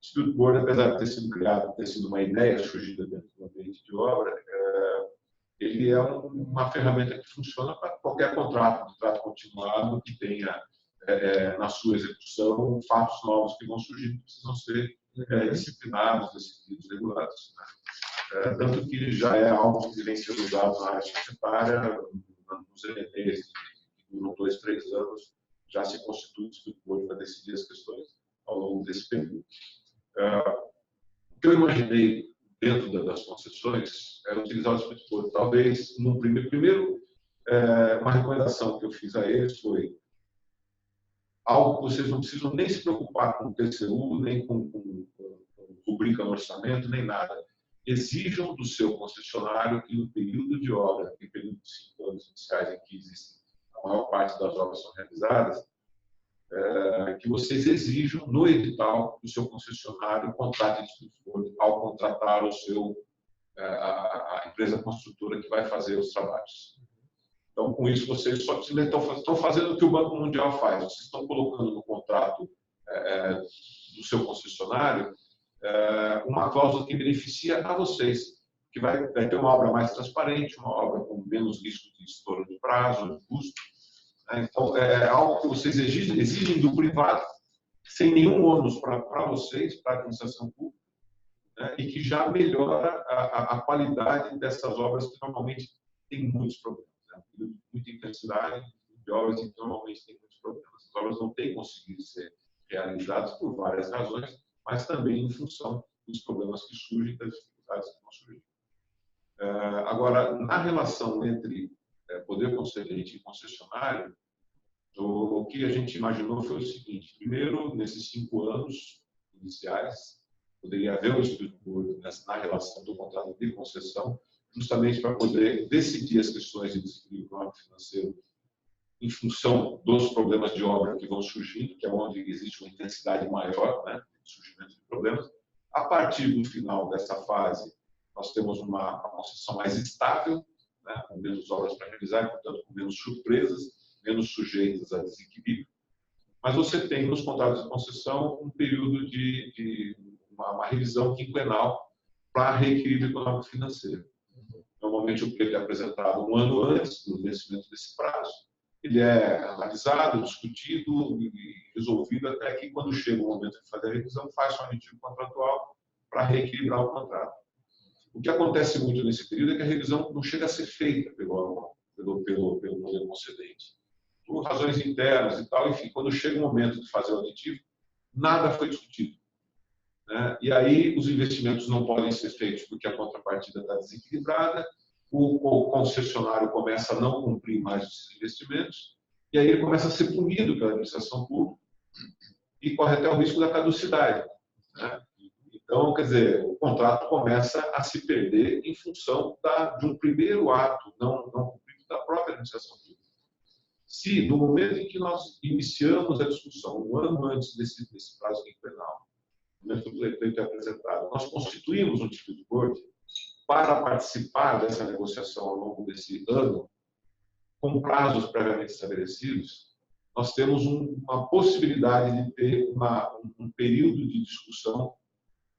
Dispute Board, apesar de ter sido criado, ter sido uma ideia surgida dentro do ambiente de obra, ele é uma ferramenta que funciona para qualquer contrato continuado que tenha na sua execução fatos novos que vão surgir que precisam ser disciplinados, decididos, regulados, né? Tanto que já é algo que vem sendo usado na área societária, nos ENEs, que duram 2, 3 anos, já se constitui o Dispute Board para decidir as questões ao longo desse período. O que eu imaginei dentro das concessões era utilizar o Dispute Board. Talvez, no primeiro uma recomendação que eu fiz a eles foi algo que vocês não precisam nem se preocupar com o TCU, nem com rubrica no orçamento, nem nada. Exijam do seu concessionário que no período de obra, no período de 5 anos iniciais em que existem, a maior parte das obras são realizadas, que vocês exijam no edital do seu concessionário o contrato de distribuidor ao contratar a empresa construtora que vai fazer os trabalhos. Então, com isso, vocês só estão fazendo o que o Banco Mundial faz. Vocês estão colocando no contrato do seu concessionário uma cláusula que beneficia a vocês, que vai ter uma obra mais transparente, uma obra com menos risco de estouro de prazo, de custo. Então, é algo que vocês exigem do privado, sem nenhum ônus para vocês, para a administração pública, né? E que já melhora a qualidade dessas obras que normalmente têm muitos problemas. Muita intensidade de obras que normalmente têm muitos problemas. As obras não têm conseguido ser realizadas por várias razões, mas também em função dos problemas que surgem, das dificuldades que vão surgir. Agora, na relação entre poder concedente e concessionário, o que a gente imaginou foi o seguinte: primeiro, nesses 5 anos iniciais, poderia haver um estudo na relação do contrato de concessão, justamente para poder decidir as questões de desequilíbrio econômico financeiro em função dos problemas de obra que vão surgindo, que é onde existe uma intensidade maior, né, de surgimento de problemas. A partir do final dessa fase, nós temos uma concessão mais estável, né, com menos obras para realizar, e, portanto, com menos surpresas, menos sujeitas a desequilíbrio, mas você tem nos contratos de concessão um período de uma revisão quinquenal para reequilíbrio econômico-financeiro. Normalmente o pleito é apresentado um ano antes do vencimento desse prazo, ele é analisado, discutido e resolvido até que, quando chega o momento de fazer a revisão, faz um aditivo contratual para reequilibrar o contrato. O que acontece muito nesse período é que a revisão não chega a ser feita pelo modelo concedente. Por razões internas e tal, enfim, quando chega o momento de fazer o aditivo, nada foi discutido, né? E aí os investimentos não podem ser feitos porque a contrapartida está desequilibrada, o concessionário começa a não cumprir mais esses investimentos, e aí ele começa a ser punido pela administração pública e corre até o risco da caducidade, né? Então, quer dizer, o contrato começa a se perder em função de um primeiro ato não cumprido da própria administração pública. Se, no momento em que nós iniciamos a discussão, um ano antes desse prazo quinquenal, no momento que o pleito é apresentado, nós constituímos um dispute board para participar dessa negociação ao longo desse ano, com prazos previamente estabelecidos, nós temos uma possibilidade de ter um período de discussão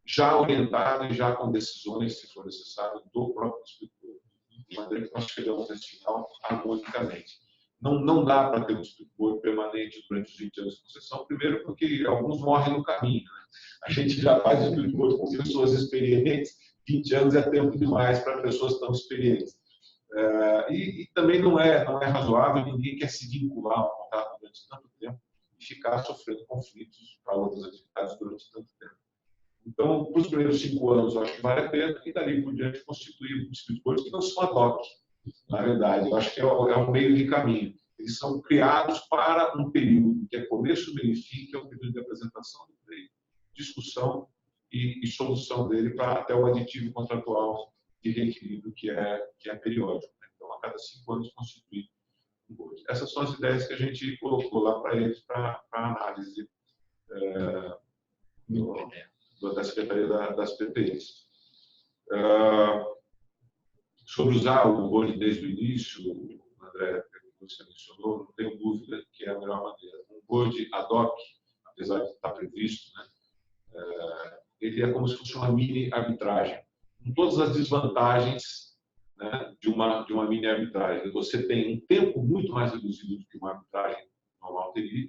já orientado e já com decisões, se for necessário, do próprio dispute board, de maneira que nós chegamos nesse final harmonicamente. Não dá para ter um dispute board permanente durante os 20 anos de concessão, primeiro porque alguns morrem no caminho, né? A gente já faz dispute board com pessoas experientes, 20 anos é tempo demais para pessoas tão experientes. E também não é razoável, ninguém quer se vincular a um contrato durante tanto tempo e ficar sofrendo conflitos para outras atividades durante tanto tempo. Então, para os primeiros 5 anos, eu acho que vale a pena, e dali por diante constituir dispute boards que não são ad hoc, na verdade. Eu acho que é um meio de caminho. Eles são criados para um período que é começo, meio e fim, que é um período de apresentação do pleito, discussão e solução dele para até o aditivo contratual de reequilíbrio que é periódico. Então, a cada 5 anos constituir um board. Essas são as ideias que a gente colocou lá para eles para análise da Secretaria das PPIs. Sobre usar o board desde o início, André, que você mencionou, não tenho dúvida que é a melhor maneira. Um board ad hoc, apesar de estar previsto, né, ele é como se fosse uma mini arbitragem, com todas as desvantagens, né, de uma mini arbitragem. Você tem um tempo muito mais reduzido do que uma arbitragem normal teria,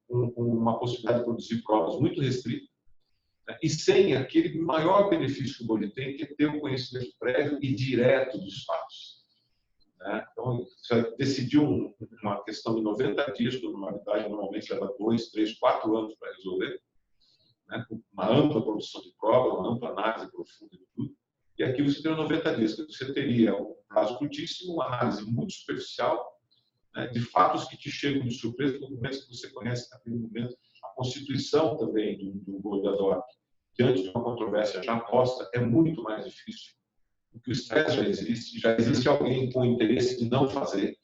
com uma possibilidade de produzir provas muito restrita, né, e sem aquele maior benefício que o board tem, que é ter um conhecimento prévio e direto dos fatos, né? Então, você decidiu uma questão de 90 dias, quando uma arbitragem normalmente leva 2, 3, 4 anos para resolver, né, com uma ampla produção de prova, uma ampla análise profunda de tudo. E aqui você tem 90 dias, que você teria um prazo curtíssimo, uma análise muito superficial, né, de fatos que te chegam de surpresa, documentos que você conhece naquele momento, a constituição também de um board ad hoc, diante de uma controvérsia já posta, é muito mais difícil, porque o estresse já existe alguém com interesse de não fazer,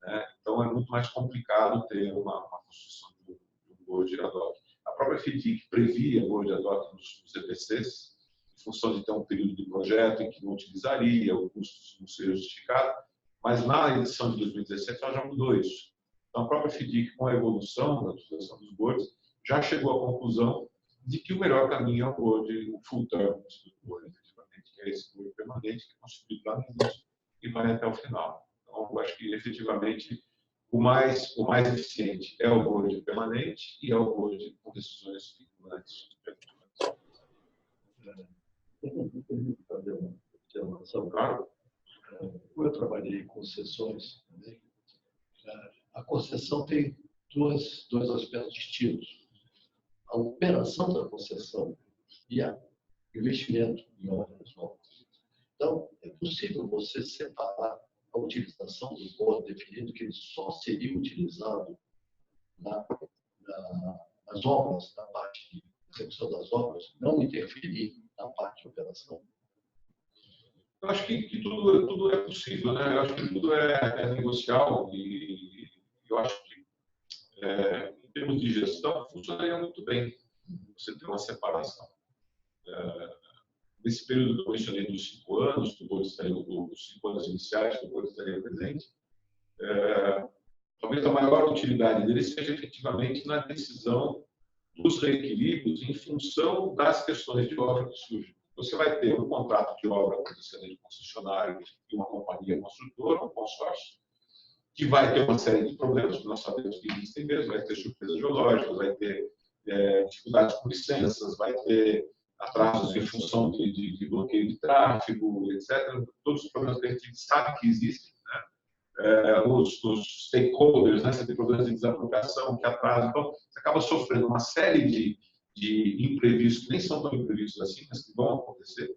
né? Então é muito mais complicado ter uma construção de um board ad hoc. A própria FDIC previa board ad hoc nos EPCs, em função de ter um período de projeto em que não utilizaria, o custo não seria justificado, mas na edição de 2017 ela já mudou isso. Então a própria FDIC, com a evolução da utilização dos boards, já chegou à conclusão de que o melhor caminho é o board, o full term board, efetivamente, que é esse board permanente que é constituído lá no início e vai até o final. Então, eu acho que, efetivamente, o mais eficiente é o board permanente e é o board com decisões vinculantes. Fazer uma observação. Claro. Eu trabalhei em concessões também. A concessão tem dois aspectos distintos. A operação da concessão e o investimento em obras novas. Então, é possível você separar a utilização do board, definindo que ele só seria utilizado nas obras, na parte de execução das obras, não interferir na parte de operação. Eu acho que tudo é possível, né? Eu acho que tudo é negocial e eu acho que, em termos de gestão, funcionaria muito bem você ter uma separação. Nesse período que eu mencionei dos 5 anos, que o board estaria, os 5 anos iniciais, que o board estaria presente, talvez a maior utilidade dele seja efetivamente na decisão dos reequilíbrios em função das questões de obra que surgem. Você vai ter um contrato de obra com o excelente concessionário e uma companhia construtora, um consórcio, que vai ter uma série de problemas, que nós sabemos que existem mesmo, vai ter surpresas geológicas, vai ter dificuldades com licenças, vai ter atrasos em função de bloqueio de tráfego, etc. Todos os problemas que a gente sabe que existem, né? Os stakeholders, né? Você tem problemas de desapropriação que atrasam, então você acaba sofrendo uma série de imprevistos, que nem são tão imprevistos assim, mas que vão acontecer,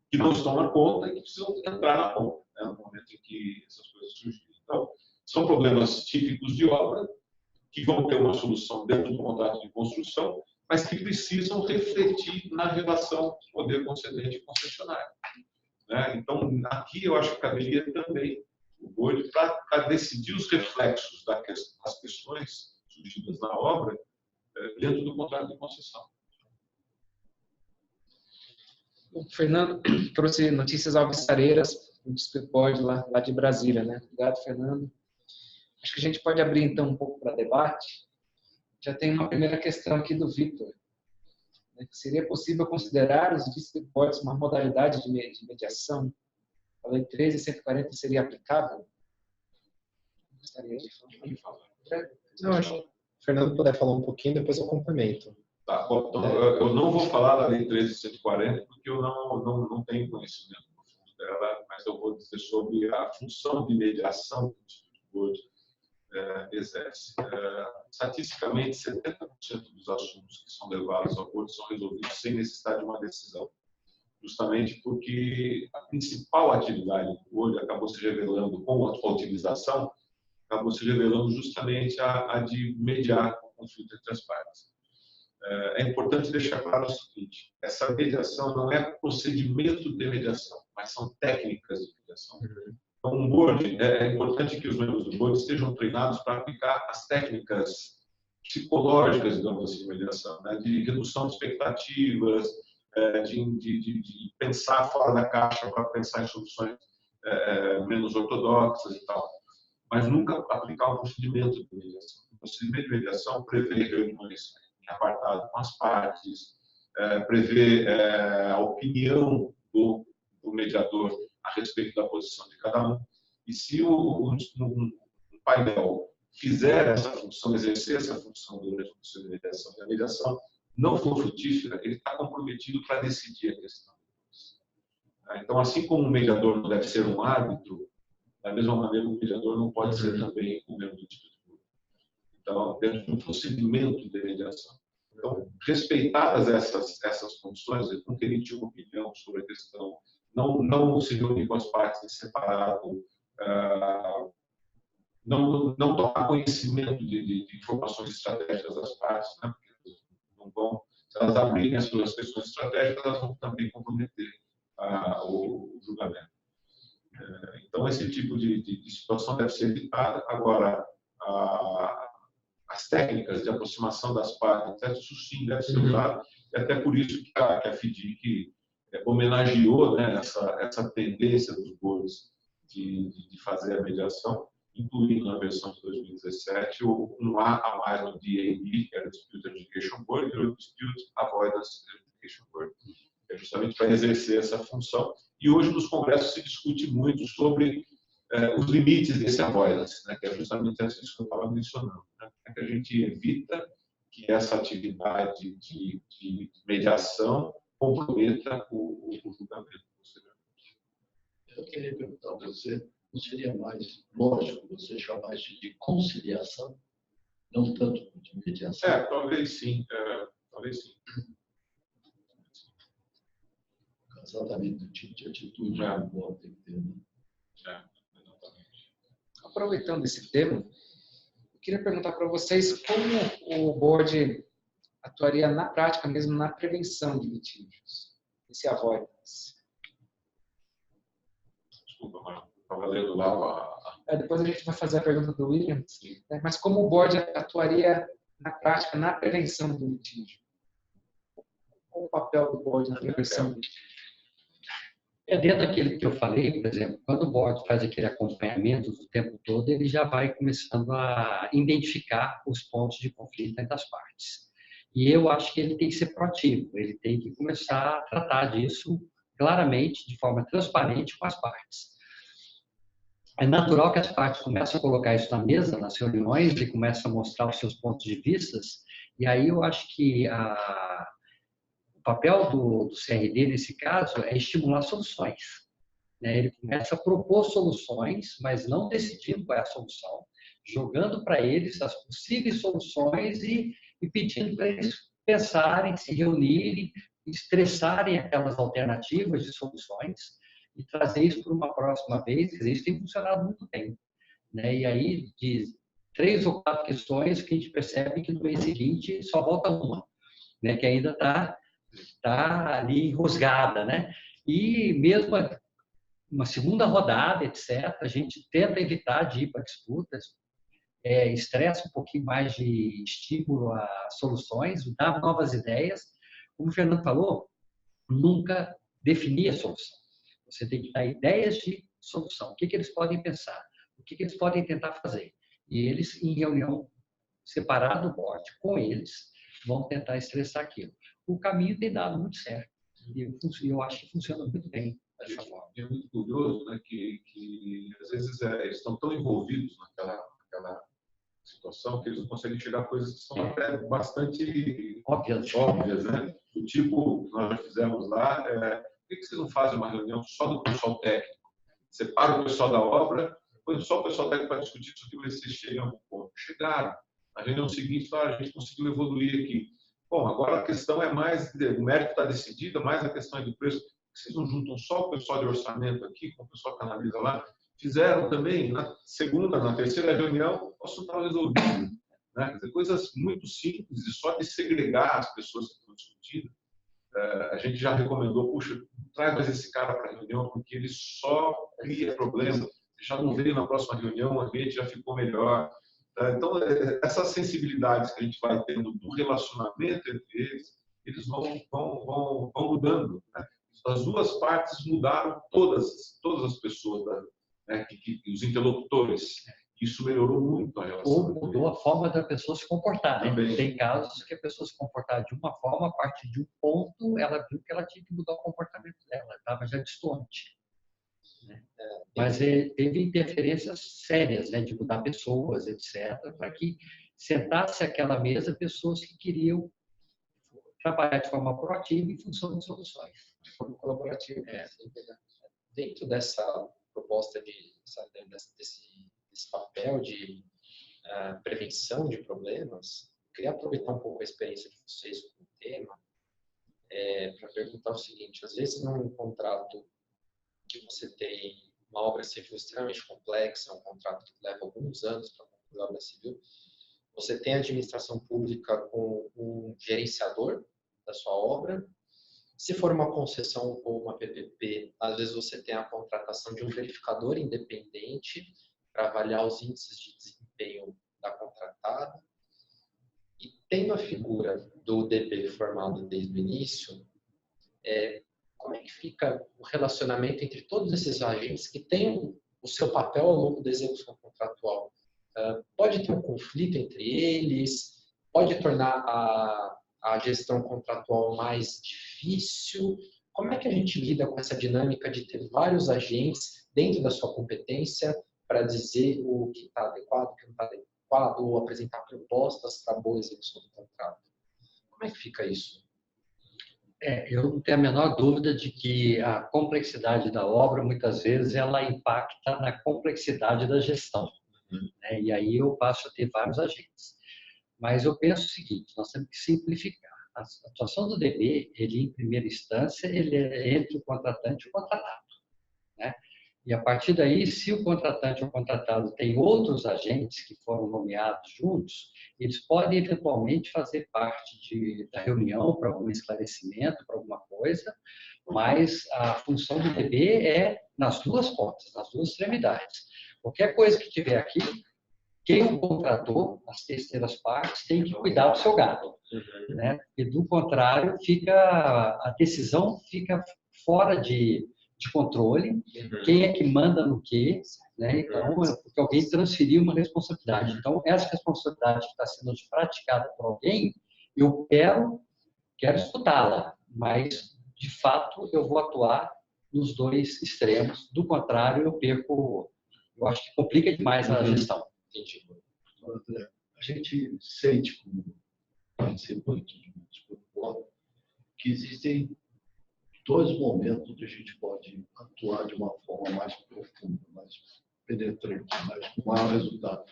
que não estão na conta e que precisam entrar na conta, né? No momento em que essas coisas surgirem. Então, são problemas típicos de obra, que vão ter uma solução dentro do contrato de construção, mas que precisam refletir na relação poder concedente e concessionário, né? Então, aqui eu acho que caberia também o board para decidir os reflexos das questões surgidas na obra dentro do contrato de concessão. O Fernando trouxe notícias alvissareiras do Dispute Board lá de Brasília, né? Obrigado, Fernando. Acho que a gente pode abrir, então, um pouco para debate. Já tem uma primeira questão aqui do Victor. Seria possível considerar os Dispute Boards uma modalidade de mediação? A Lei 13.140 seria aplicável? Gostaria de falar. Não, acho que o Fernando puder falar um pouquinho, depois eu complemento. Tá, bom, então, eu não vou falar da Lei 13.140, porque eu não tenho conhecimento dela, mas eu vou dizer sobre a função de mediação que o Dispute Board exerce. Estatisticamente, 70% dos assuntos que são levados ao board são resolvidos sem necessidade de uma decisão, justamente porque a principal atividade do board acabou se revelando, com a utilização, acabou se revelando justamente a de mediar o conflito entre as partes. É importante deixar claro o seguinte: essa mediação não é procedimento de mediação, mas são técnicas de mediação. Então, um board, é importante que os membros do board estejam treinados para aplicar as técnicas psicológicas, digamos assim, de mediação, né? De redução de expectativas, de pensar fora da caixa para pensar em soluções menos ortodoxas e tal. Mas nunca aplicar um procedimento de mediação. O procedimento de mediação prevê reuniões em apartado com as partes, prevê a opinião do mediador a respeito da posição de cada um. E se um painel fizer essa função, exercer essa função durante o processo de mediação, e a mediação não for frutífera, ele está comprometido para decidir a questão. Então, assim como o mediador não deve ser um árbitro, da mesma maneira, o mediador não pode ser também um membro do Dispute Board. Então, dentro do procedimento de mediação. Então, respeitadas essas condições, ele não queria ter uma opinião sobre a questão, não se reunir com as partes em separado, não tomar conhecimento de informações estratégicas das partes, né? Porque não vão, se elas abrirem as suas questões estratégicas, elas vão também comprometer o julgamento. Então, esse tipo de situação deve ser evitada. Agora, as técnicas de aproximação das partes, isso sim deve ser usado, e até por isso que a FDIC homenageou, né, essa tendência dos boards de fazer a mediação, incluindo na versão de 2017 um a mais no DAB, que era o Dispute Adjudication Board, e o Dispute Avoidance Adjudication Board, que é justamente para exercer essa função. E hoje nos congressos se discute muito sobre os limites desse avoidance, né, que é justamente isso que eu estava mencionando, né, que a gente evita que essa atividade de mediação comprometa o julgamento. Eu queria perguntar a você, não seria mais lógico você chamar isso de conciliação, não tanto de mediação? Talvez sim. Talvez sim. Exatamente do tipo de atitude que o board tem que ter. Né? Exatamente. Aproveitando esse tema, eu queria perguntar para vocês como o board atuaria na prática mesmo na prevenção de litígios, esse avoidance. Desculpa, mas estava lendo lá Depois a gente vai fazer a pergunta do William, né? Mas como o board atuaria na prática na prevenção do litígio? Qual o papel do board na prevenção do litígio? É dentro daquele que eu falei, por exemplo, quando o board faz aquele acompanhamento do tempo todo, ele já vai começando a identificar os pontos de conflito entre as partes. E eu acho que ele tem que ser proativo, ele tem que começar a tratar disso claramente, de forma transparente com as partes. É natural que as partes comecem a colocar isso na mesa, nas reuniões, e começam a mostrar os seus pontos de vista, e aí eu acho que o papel do CRD, nesse caso, é estimular soluções. Ele começa a propor soluções, mas não decidindo qual é a solução, jogando para eles as possíveis soluções e pedindo para eles pensarem, se reunirem, estressarem aquelas alternativas de soluções e trazer isso para uma próxima vez. Isso tem funcionado muito bem. E aí, de 3 ou 4 questões que a gente percebe que no mês seguinte só volta uma, que ainda está ali enroscada, E mesmo uma segunda rodada, etc., a gente tenta evitar de ir para disputas, estressa um pouquinho mais de estímulo a soluções, dá novas ideias. Como o Fernando falou, nunca definir a solução. Você tem que dar ideias de solução. O que eles podem pensar? O que eles podem tentar fazer? E eles, em reunião separada do board com eles, vão tentar estressar aquilo. O caminho tem dado muito certo. E eu acho que funciona muito bem dessa forma. É muito curioso, que às vezes eles estão tão envolvidos naquela situação que eles não conseguem enxergar coisas que são até bastante óbvias, né? Do tipo, nós já fizemos lá, por que vocês não fazem uma reunião só do pessoal técnico? Separa o pessoal da obra, põe só o pessoal técnico para discutir isso aqui, vocês chegam a algum ponto. Chegaram. Na reunião seguinte, a gente conseguiu evoluir aqui. Bom, agora a questão é mais, o mérito está decidido, mais a questão é do preço. Vocês não juntam só o pessoal de orçamento aqui, com o pessoal que analisa lá? Fizeram também, na segunda, na terceira reunião, o assunto estava resolvido. Quer dizer, coisas muito simples, e só de segregar as pessoas que estão discutindo. A gente já recomendou, puxa, traz mais esse cara para a reunião, porque ele só cria problema. Já não veio na próxima reunião, o ambiente já ficou melhor. Então, essas sensibilidades que a gente vai tendo do relacionamento entre eles vão mudando. As duas partes mudaram, todas as pessoas, os interlocutores. Isso melhorou muito a relação. Ou mudou a forma da pessoa se comportar. Também. Tem casos que a pessoa se comportava de uma forma, a partir de um ponto, ela viu que ela tinha que mudar o comportamento dela, estava já distante. Mas teve interferências sérias, de mudar pessoas, etc., para que sentasse àquela mesa pessoas que queriam trabalhar de forma proativa em função de soluções. De forma colaborativa. Dentro dessa proposta desse papel de prevenção de problemas, eu queria aproveitar um pouco a experiência de vocês com o tema para perguntar o seguinte: às vezes num contrato que você tem uma obra civil extremamente complexa, um contrato que leva alguns anos para concluir a obra civil, você tem a administração pública com um gerenciador da sua obra. Se for uma concessão ou uma PPP, às vezes você tem a contratação de um verificador independente para avaliar os índices de desempenho da contratada. E tendo a figura do DP formado desde o início, como é que fica o relacionamento entre todos esses agentes que têm o seu papel ao longo da execução contratual? Pode ter um conflito entre eles? Pode tornar a gestão contratual mais difícil? Como é que a gente lida com essa dinâmica de ter vários agentes dentro da sua competência para dizer o que está adequado, o que não está adequado, ou apresentar propostas para a boa execução do contrato? Como é que fica isso? Eu não tenho a menor dúvida de que a complexidade da obra, muitas vezes, ela impacta na complexidade da gestão. E aí eu passo a ter vários agentes. Mas eu penso o seguinte: nós temos que simplificar. A atuação do DP, ele, em primeira instância, ele é entre o contratante e o contratado. E a partir daí, se o contratante ou o contratado tem outros agentes que foram nomeados juntos, eles podem eventualmente fazer parte da reunião para algum esclarecimento, para alguma coisa, mas a função do DP é nas duas pontas, nas duas extremidades. Qualquer coisa que tiver aqui, quem o contratou, as terceiras partes, tem que cuidar do seu gado. E do contrário, a decisão fica fora de de controle, quem é que manda no quê, né? Então, porque alguém transferiu uma responsabilidade. Então, essa responsabilidade que está sendo praticada por alguém, eu quero escutá-la, mas, de fato, eu vou atuar nos dois extremos. Do contrário, eu acho que complica demais a gestão. Entendi. André, a gente sente, como participante do Discord, que existem dois momentos onde a gente pode atuar de uma forma mais profunda, mais penetrante, mais com maior resultado.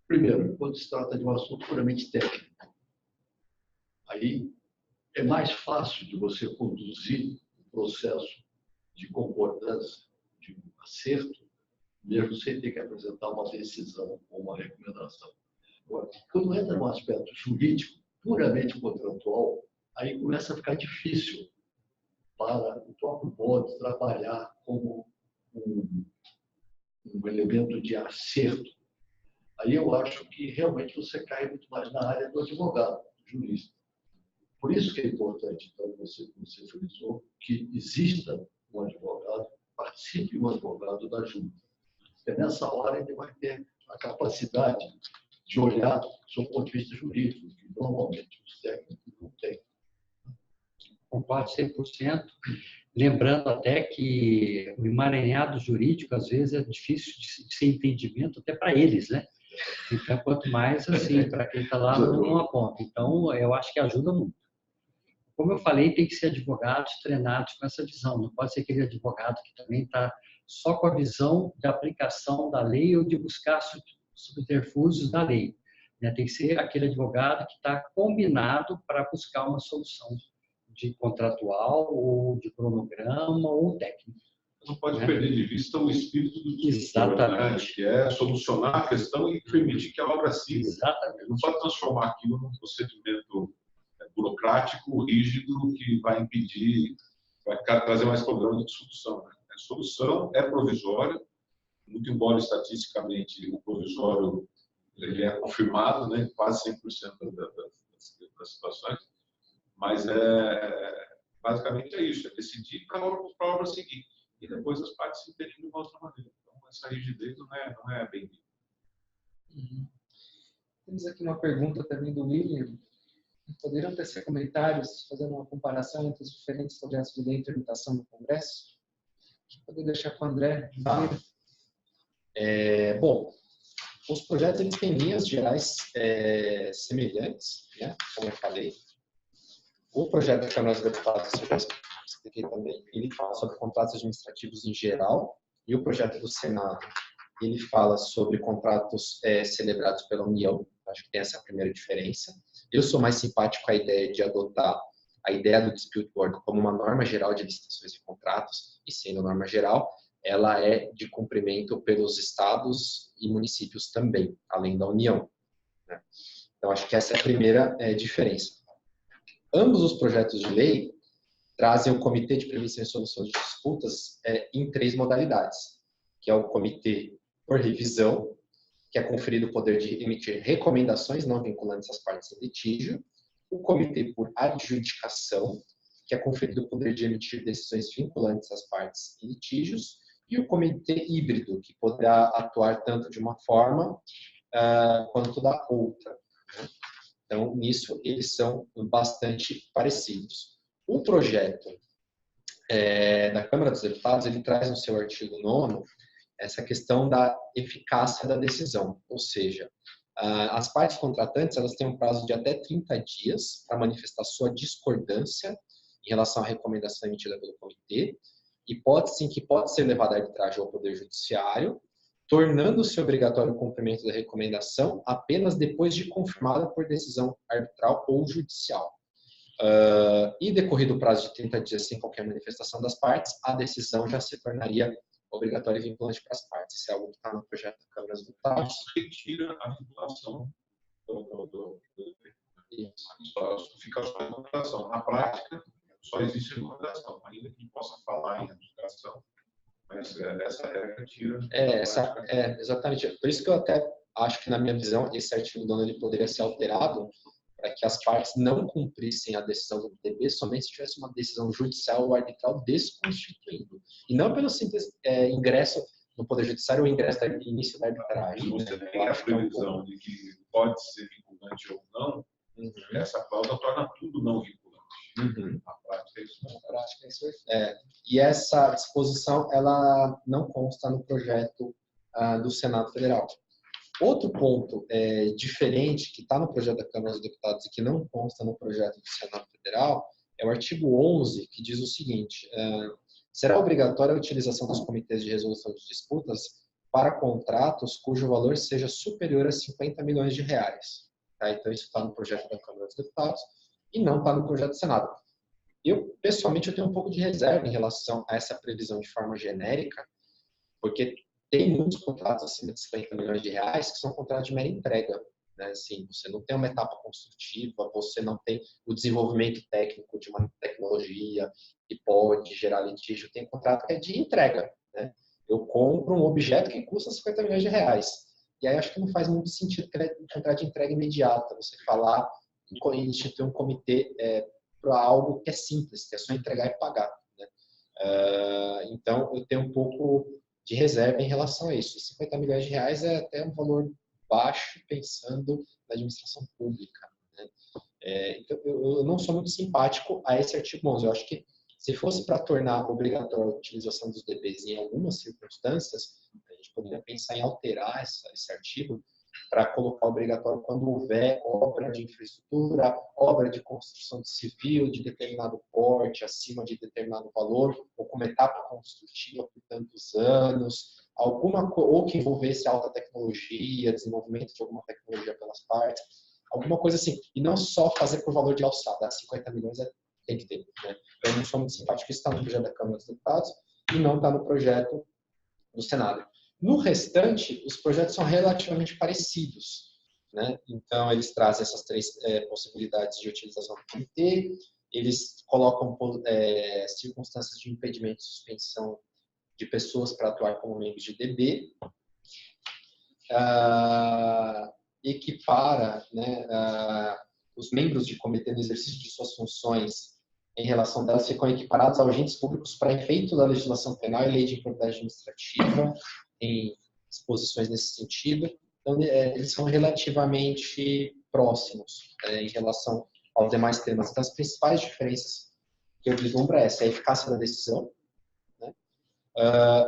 Primeiro, quando se trata de um assunto puramente técnico. Aí é mais fácil de você conduzir o processo de concordância, de acerto, mesmo sem ter que apresentar uma decisão ou uma recomendação. Agora, quando entra no aspecto jurídico, puramente contratual, aí começa a ficar difícil para o próprio board trabalhar como um elemento de acerto. Aí eu acho que realmente você cai muito mais na área do advogado, do jurista. Por isso que é importante, então, você frisou, que exista um advogado, participe um advogado da junta. Porque nessa hora ele vai ter a capacidade de olhar do ponto de vista jurídico, que normalmente os técnicos não têm. Concordo 100%. Lembrando até que o emaranhado jurídico, às vezes, é difícil de ser entendimento até para eles, né? Então, quanto mais, assim, para quem está lá numa ponta. Então, eu acho que ajuda muito. Como eu falei, tem que ser advogados treinados com essa visão. Não pode ser aquele advogado que também está só com a visão de aplicação da lei ou de buscar subterfúgios da lei. Tem que ser aquele advogado que está combinado para buscar uma solução de contratual ou de cronograma ou técnico. Não pode perder de vista o espírito do Exatamente. Né? Que é solucionar a questão e permitir que a obra siga. Exatamente. Não pode transformar aquilo num procedimento burocrático, rígido, que vai impedir, vai trazer mais problemas de solução. Né? A solução é provisória, muito embora estatisticamente o provisório ele é confirmado, né, quase 100% das situações, mas basicamente é isso, é decidir para a obra seguir. E depois as partes se entendem de uma outra maneira. Então, essa rigidez não é bem-vinda. Temos aqui uma pergunta também do William. Poderiam tecer comentários, fazendo uma comparação entre os diferentes projetos de lei em tramitação no Congresso? Poder deixar com o André. Tá. Bom, os projetos eles têm linhas gerais semelhantes, né? Como eu falei. O projeto da Câmara dos Deputados, eu já expliquei também, ele fala sobre contratos administrativos em geral, e o projeto do Senado, ele fala sobre contratos celebrados pela União. Acho que tem essa primeira diferença. Eu sou mais simpático à ideia de adotar a ideia do Dispute Board como uma norma geral de licitações e contratos, e sendo norma geral, ela é de cumprimento pelos estados e municípios também, além da União. Né? Então, acho que essa é a primeira diferença. Ambos os projetos de lei trazem o Comitê de Prevenção e Solução de Disputas em 3 modalidades, que é o Comitê por Revisão, que é conferido o poder de emitir recomendações não vinculantes às partes em litígio, o Comitê por Adjudicação, que é conferido o poder de emitir decisões vinculantes às partes em litígios, e o Comitê Híbrido, que poderá atuar tanto de uma forma quanto da outra. Então, nisso, eles são bastante parecidos. O projeto da Câmara dos Deputados, ele traz no seu artigo 9º essa questão da eficácia da decisão, ou seja, as partes contratantes elas têm um prazo de até 30 dias para manifestar sua discordância em relação à recomendação emitida pelo comitê, hipótese em que pode ser levada à arbitragem ao Poder Judiciário, tornando-se obrigatório o cumprimento da recomendação apenas depois de confirmada por decisão arbitral ou judicial. E decorrido o prazo de 30 dias sem qualquer manifestação das partes, a decisão já se tornaria obrigatória e vinculante para as partes. Isso é algo que está no projeto da Câmara dos Deputados. Retira a vinculação fica só a recomendação. Na prática, só existe recomendação, ainda que possa falar em adjudicação, mas essa regra tira. Exatamente. Por isso que eu até acho que, na minha visão, esse artigo 9 ele poderia ser alterado para que as partes não cumprissem a decisão do DB somente se tivesse uma decisão judicial ou arbitral desconstituindo. E não pelo simples ingresso no Poder Judiciário ou ingresso do início da arbitragem. Você tem a previsão de que pode ser vinculante ou não, essa cláusula torna tudo não vinculante. Na prática é isso. Na prática é isso. E essa disposição ela não consta no projeto do Senado Federal. Outro ponto diferente que está no projeto da Câmara dos Deputados e que não consta no projeto do Senado Federal é o artigo 11, que diz o seguinte: será obrigatória a utilização dos comitês de resolução de disputas para contratos cujo valor seja superior a 50 milhões de reais. Tá? Então, isso está no projeto da Câmara dos Deputados e não está no projeto do Senado. Eu, pessoalmente, eu tenho um pouco de reserva em relação a essa previsão de forma genérica, porque tem muitos contratos acima de 50 milhões de reais que são contratos de mera entrega. Né? Assim, você não tem uma etapa construtiva, você não tem o desenvolvimento técnico de uma tecnologia que pode gerar litígio. Tem contrato que é de entrega. Né? Eu compro um objeto que custa 50 milhões de reais. E aí acho que não faz muito sentido que um contrato de entrega imediata, você falar em instituir um comitê para algo que é simples, que é só entregar e pagar. Né? Então, eu tenho um pouco de reserva em relação a isso. 50 milhões de reais é até um valor baixo pensando na administração pública. Né? Então, eu não sou muito simpático a esse artigo 11. Eu acho que se fosse para tornar obrigatória a utilização dos DBs em algumas circunstâncias, a gente poderia pensar em alterar esse artigo para colocar obrigatório quando houver obra de infraestrutura, obra de construção civil de determinado porte, acima de determinado valor, ou com uma etapa construtiva por tantos anos, ou que envolvesse alta tecnologia, desenvolvimento de alguma tecnologia pelas partes, alguma coisa assim. E não só fazer por valor de alçada, 50 milhões tem que ter. Né? Eu não sou muito simpático, isso está no projeto da Câmara dos Deputados e não está no projeto do Senado. No restante, os projetos são relativamente parecidos. Né? Então, eles trazem essas três possibilidades de utilização do comitê, eles colocam circunstâncias de impedimento e suspensão de pessoas para atuar como membros de DB, equipara, né, os membros de comitê no exercício de suas funções em relação delas ficam equiparados a agentes públicos para efeito da legislação penal e lei de improbidade administrativa, em disposições nesse sentido. Então, eles são relativamente próximos em relação aos demais temas. Então, as principais diferenças que eu vislumbro é essa, a eficácia da decisão, né?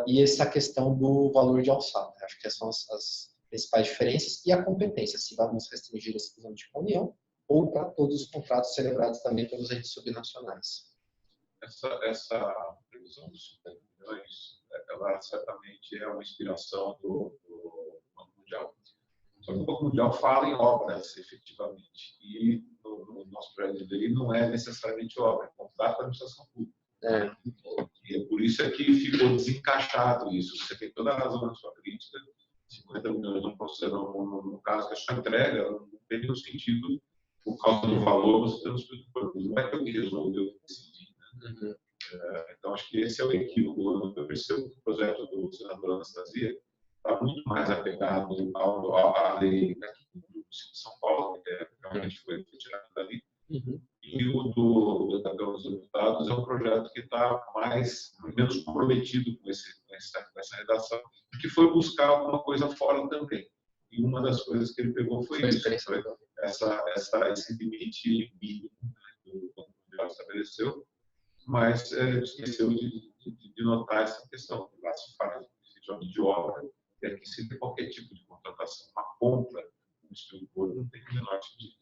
E essa questão do valor de alçada. Acho que essas são as principais diferenças, e a competência, se vamos restringir exclusivamente para a União ou para todos os contratos celebrados também pelos entes subnacionais. Essa previsão dos 50 milhões, ela certamente é uma inspiração do Banco Mundial. Só que o Banco Mundial fala em obras, efetivamente, e no nosso projeto de lei não é necessariamente obra, é contrato da administração pública. E é por isso é que ficou desencaixado isso. Você tem toda a razão na sua crítica. 50 milhões no caso que é só entrega, não tem nenhum sentido, por causa do valor, você tem os produtos. Não é que eu resolveu decidir. Né? Então, acho que esse é o equívoco. Eu percebo que o projeto do senador Anastasia está muito mais apegado à lei do São Paulo, que realmente foi retirado dali. E o da Câmara dos Deputados é um projeto que está menos comprometido com essa redação, que foi buscar alguma coisa fora também. E uma das coisas que ele pegou foi isso, esse limite mínimo, né, que o Banco Mundial estabeleceu, mas esqueceu de notar essa questão, que lá se faz de obra, que se tem qualquer tipo de contratação, uma compra, um distribuidor, não tem o menor sentido.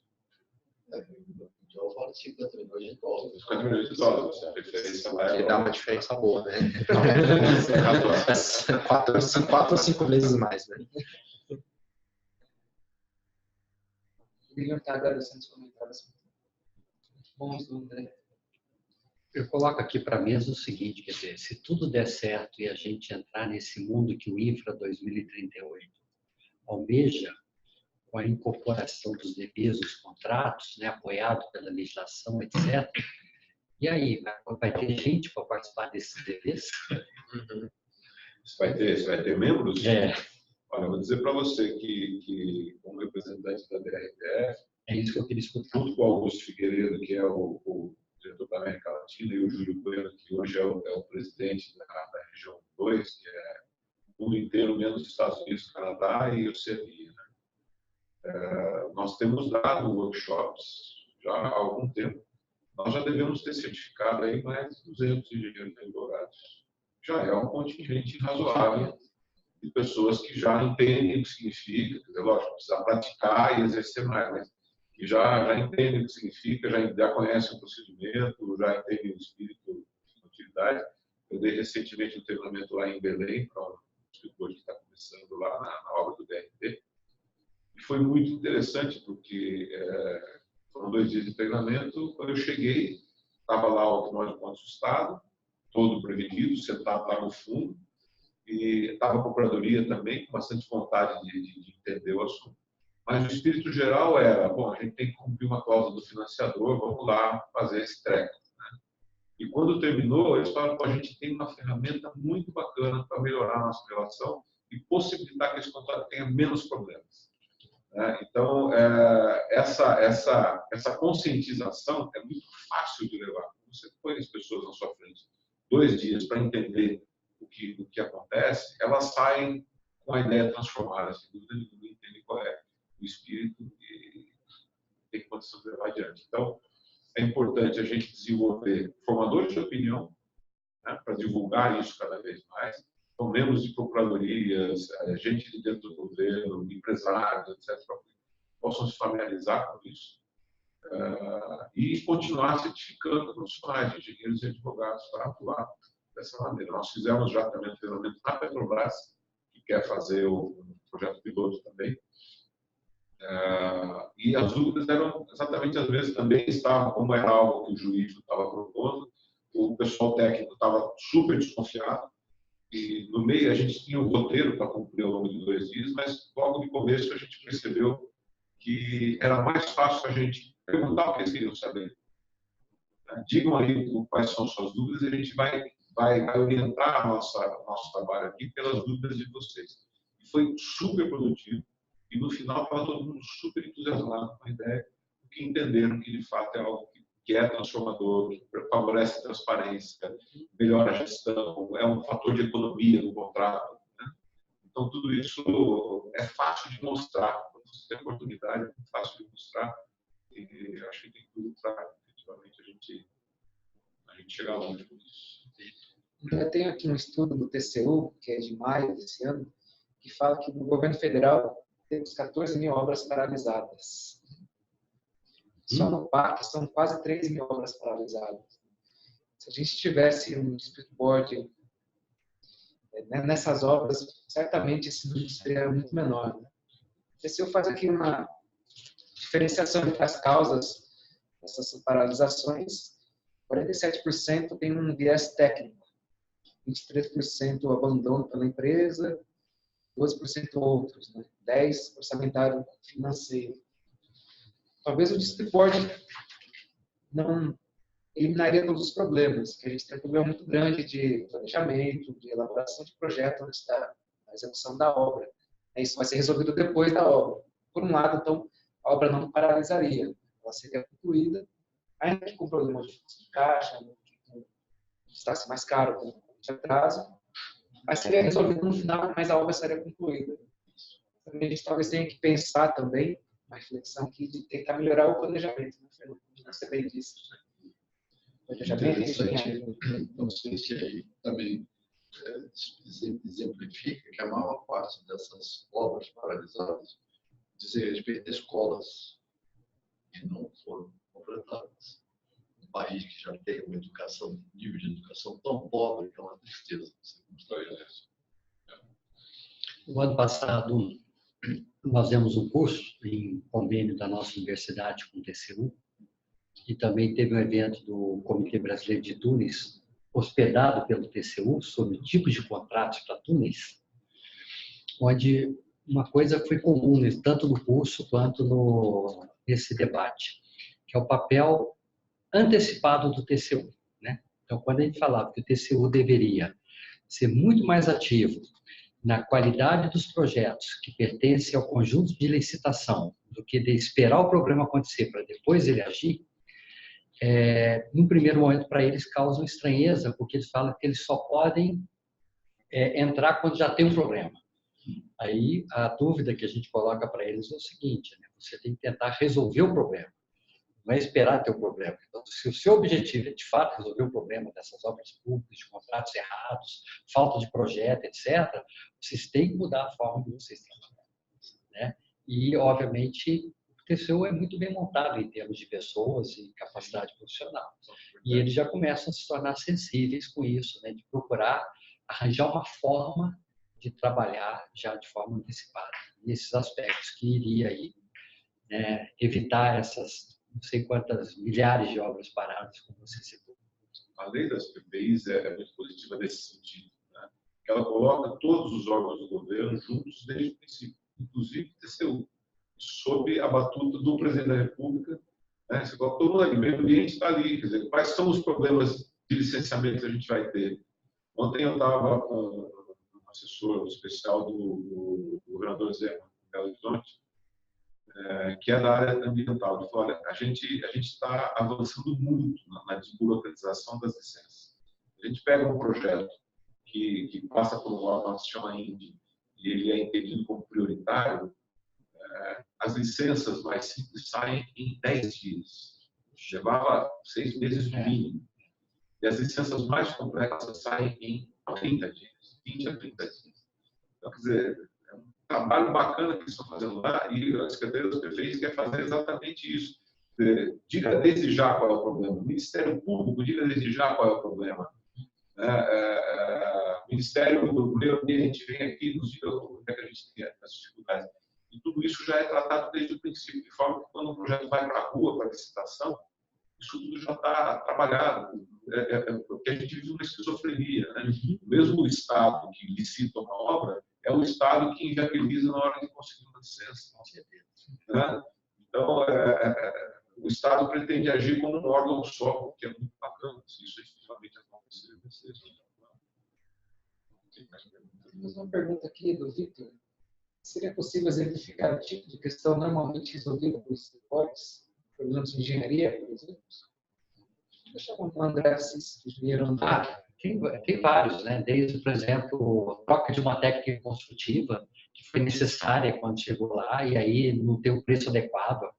Eu falo 50 milhões de dólares. 50 milhões de dólares. Que dá uma diferença boa, né? 4 ou 5 vezes mais, né? O William está agradecendo os comentários. Bons, André. Eu coloco aqui para a mesa o seguinte, quer dizer, se tudo der certo e a gente entrar nesse mundo que o Infra 2038 almeja, com a incorporação dos DBs, os contratos, né, apoiado pela legislação, etc. E aí, vai ter gente para participar desses DBs? Você vai ter membros? É. Olha, eu vou dizer para você que como representante da DRPF, É isso que eu queria escutar. Junto com o Augusto Figueiredo, que é o diretor da América Latina, e o Júlio Bueno, que hoje é o presidente da região 2, que é o mundo inteiro, menos os Estados Unidos, Canadá e Oceania. Nós temos dado workshops já há algum tempo. Nós já devemos ter certificado aí mais de 200 engenheiros e advogados. Já é um contingente razoável de pessoas que já entendem o que significa, quer dizer, lógico, precisa praticar e exercer mais, mas que já entendem o que significa, já conhecem o procedimento, já entendem o espírito de utilidade. Eu dei recentemente um treinamento lá em Belém, para um escritor que está começando lá na obra do DRT. E foi muito interessante, porque foram 2 dias de treinamento. Quando eu cheguei, estava lá o Tribunal de Contas do Estado, todo prevenido, sentado lá no fundo, e estava a Procuradoria também, com bastante vontade de entender o assunto. Mas o espírito geral era, bom, a gente tem que cumprir uma cláusula do financiador, vamos lá fazer esse treco. Né? E quando terminou, eles falaram, a gente tem uma ferramenta muito bacana para melhorar a nossa relação e possibilitar que esse contrato tenha menos problemas. Então, essa conscientização é muito fácil de levar. Você põe as pessoas na sua frente 2 dias para entender o que acontece, elas saem com a ideia transformada, sem dúvida nenhuma, entendem qual é o espírito e tem condição de levar adiante. Então, é importante a gente desenvolver formadores de opinião, né, para divulgar isso cada vez mais. Então, membros de procuradorias, gente de dentro do governo, empresários, etc., possam se familiarizar com isso e continuar certificando profissionais, engenheiros e advogados para atuar dessa maneira. Nós fizemos já também um treinamento na Petrobras, que quer fazer o projeto piloto também. E as dúvidas eram exatamente, às vezes, também estavam, como era algo que o jurídico estava propondo, o pessoal técnico estava super desconfiado. E no meio a gente tinha um roteiro para cumprir ao longo de 2 dias, mas logo no começo a gente percebeu que era mais fácil a gente perguntar o que eles queriam saber. Digam aí quais são suas dúvidas e a gente vai orientar nosso trabalho aqui pelas dúvidas de vocês. E foi super produtivo e no final estava todo mundo super entusiasmado com a ideia, porque entenderam que de fato é algo que é transformador, que favorece a transparência, melhora a gestão, é um fator de economia no contrato. Né? Então, tudo isso é fácil de mostrar. Quando você tem oportunidade, é fácil de mostrar. E acho que tem tudo para, efetivamente, a gente chegar longe com isso. Eu tenho aqui um estudo do TCU, que é de maio desse ano, que fala que no governo federal temos 14 mil obras paralisadas. Só no PAC são quase 3 mil obras paralisadas. Se a gente tivesse um dispute board nessas obras, certamente esse número seria muito menor. Né? O TCU faz aqui uma diferenciação entre as causas dessas paralisações. 47% tem um viés técnico, 23% abandono pela empresa, 12% outros, né? 10% orçamentário financeiro. Talvez o district board não eliminaria todos os problemas, que a gente tem um problema muito grande de planejamento, de elaboração de projeto antes da execução da obra. Isso vai ser resolvido depois da obra. Por um lado, então, a obra não paralisaria, ela seria concluída, ainda que com problemas de fluxo de caixa, que custasse mais caro com de atraso, mas seria resolvido no final, mas a obra seria concluída. Também a gente talvez tenha que pensar também, uma reflexão aqui, de tentar melhorar o planejamento, né, Fernando? Você bem disse. Planejamento e engenharia. Não sei se aí também exemplifica que a maior parte dessas obras paralisadas dizem respeito a escolas que não foram completadas. Um país que já tem uma educação, nível de educação tão pobre que é uma tristeza. O ano passado, nós demos um curso em convênio da nossa universidade com o TCU e também teve um evento do Comitê Brasileiro de Túneis, hospedado pelo TCU, sobre tipos de contratos para túneis, onde uma coisa foi comum, tanto no curso quanto nesse debate, que é o papel antecipado do TCU. Né? Então, quando a gente falava que o TCU deveria ser muito mais ativo na qualidade dos projetos que pertencem ao conjunto de licitação do que de esperar o problema acontecer para depois ele agir, num primeiro momento para eles causam estranheza, porque eles falam que eles só podem entrar quando já tem um problema. Aí a dúvida que a gente coloca para eles é o seguinte, né? Você tem que tentar resolver o problema, não é esperar ter o problema. Então, se o seu objetivo é de fato resolver o problema dessas obras públicas, de contratos errados, falta de projeto, etc., vocês têm que mudar a forma que vocês trabalham, né? E, obviamente, o TCU é muito bem montado em termos de pessoas e capacidade profissional. E eles já começam a se tornar sensíveis com isso, né? De procurar arranjar uma forma de trabalhar já de forma antecipada nesses aspectos que iria aí, né, evitar essas não sei quantas milhares de obras paradas, como você citou. A lei das PPIs é muito positiva nesse sentido, né? Ela coloca todos os órgãos do governo juntos desde o princípio, inclusive o TCU, sob a batuta do presidente da República, né? Você coloca todo mundo ali, o meio ambiente está ali, quer dizer, quais são os problemas de licenciamento que a gente vai ter? Ontem eu estava com um assessor especial do governador Zé, Belo Horizonte, que é da área ambiental. Ele falou, olha, a gente está avançando muito na desburocratização das licenças. A gente pega um projeto que passa por um órgão que se chama INDE, e ele é entendido como prioritário, as licenças mais simples saem em 10 dias. Levava 6 meses no mínimo. E as licenças mais complexas saem em 30 dias, 20 a 30 dias. Então, quer dizer, é um trabalho bacana que eles estão fazendo lá e a Secretaria das PPIs quer fazer exatamente isso. Diga desde já qual é o problema. O Ministério Público diga desde já qual é o problema. O Ministério do Meio Ambiente vem aqui e nos diga o que a gente tem as dificuldades. E tudo isso já é tratado desde o princípio, de forma que quando um projeto vai para a rua, para a licitação, isso tudo já está trabalhado. Porque a gente vive uma esquizofrenia, né? O mesmo Estado que licita uma obra é o Estado que inviabiliza na hora de conseguir uma licença. Com certeza. Né? Então, o Estado pretende agir como um órgão só, o que é muito bacana. Se isso efetivamente acontecer, vai ser isso. Temos uma pergunta aqui do Victor. Seria possível exemplificar o tipo de questão normalmente resolvida por reportes, problemas de engenharia, por exemplo? Deixa eu o André Assis, engenheiro André. Tem vários, né? Desde, por exemplo, a troca de uma técnica construtiva que foi necessária quando chegou lá e aí não tem o preço adequado,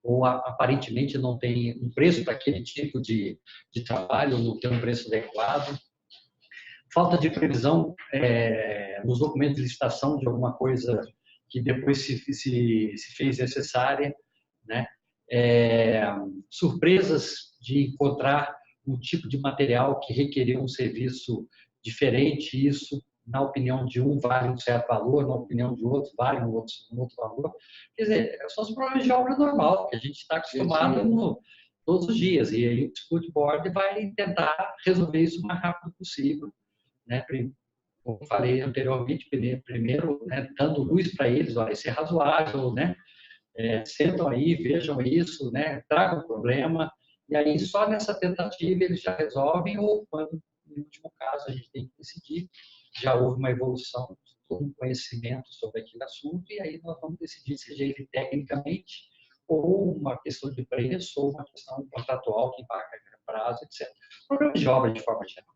ou aparentemente não tem um preço para aquele tipo de trabalho, não tem um preço adequado. Falta de previsão nos documentos de licitação de alguma coisa que depois se fez necessária, né? Surpresas de encontrar um tipo de material que requeria um serviço diferente, isso, na opinião de um, vale um certo valor, na opinião de outro, vale um outro valor. Quer dizer, são os problemas de obra normal, que a gente está acostumado todos os dias, e aí o Dispute Board vai tentar resolver isso o mais rápido possível, né? Como falei anteriormente, primeiro, né, dando luz para eles, olha, isso é razoável, né? Sentam aí, vejam isso, né? Tragam o problema, e aí só nessa tentativa eles já resolvem, ou quando, no último caso, a gente tem que decidir, já houve uma evolução, um conhecimento sobre aquele assunto, e aí nós vamos decidir, seja ele tecnicamente, ou uma questão de preço, ou uma questão contratual que impacta prazo, etc. Problemas de obra, de forma geral.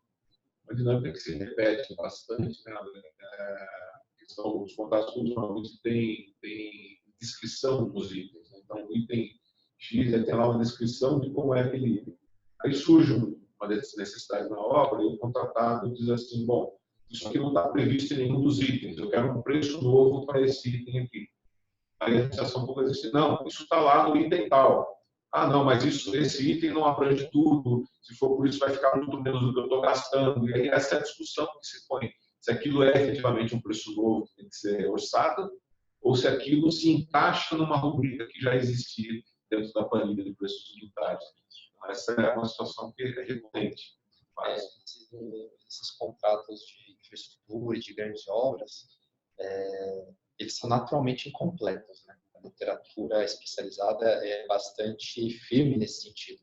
Uma dinâmica que se repete bastante, né? Os contratos normalmente têm descrição nos itens. Né? Então, o item X tem lá uma descrição de como é aquele item. Aí surge uma necessidade na obra e o contratado diz assim, bom, isso aqui não está previsto em nenhum dos itens, eu quero um preço novo para esse item aqui. Aí a administração pública diz assim, não, isso está lá no item tal. Ah, não, mas esse item não abrange tudo, se for por isso vai ficar muito menos do que eu estou gastando. E aí essa é a discussão que se põe, se aquilo é efetivamente um preço novo que tem que ser orçado, ou se aquilo se encaixa numa rubrica que já existia dentro da planilha de preços unitários. Essa é uma situação que é recorrente. Esses contratos de infraestrutura e de grandes obras, eles são naturalmente incompletos, né? A literatura especializada é bastante firme nesse sentido.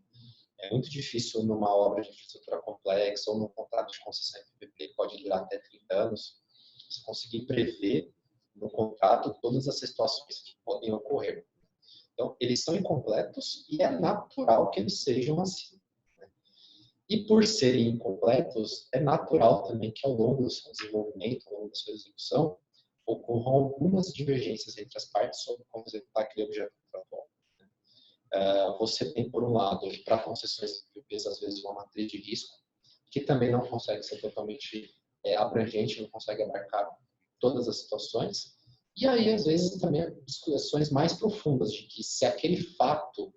É muito difícil numa obra de infraestrutura complexa ou num contrato de concessão em PPP, pode durar até 30 anos, você conseguir prever no contrato todas as situações que podem ocorrer. Então, eles são incompletos e é natural que eles sejam assim. E por serem incompletos, é natural também que ao longo do seu desenvolvimento, ao longo da sua execução, ocorram algumas divergências entre as partes sobre como executar aquele objeto contratual. Você tem, por um lado, para concessões PPPs, às vezes, uma matriz de risco, que também não consegue ser totalmente abrangente, não consegue abarcar todas as situações. E aí, às vezes, também discussões mais profundas de que se aquele fato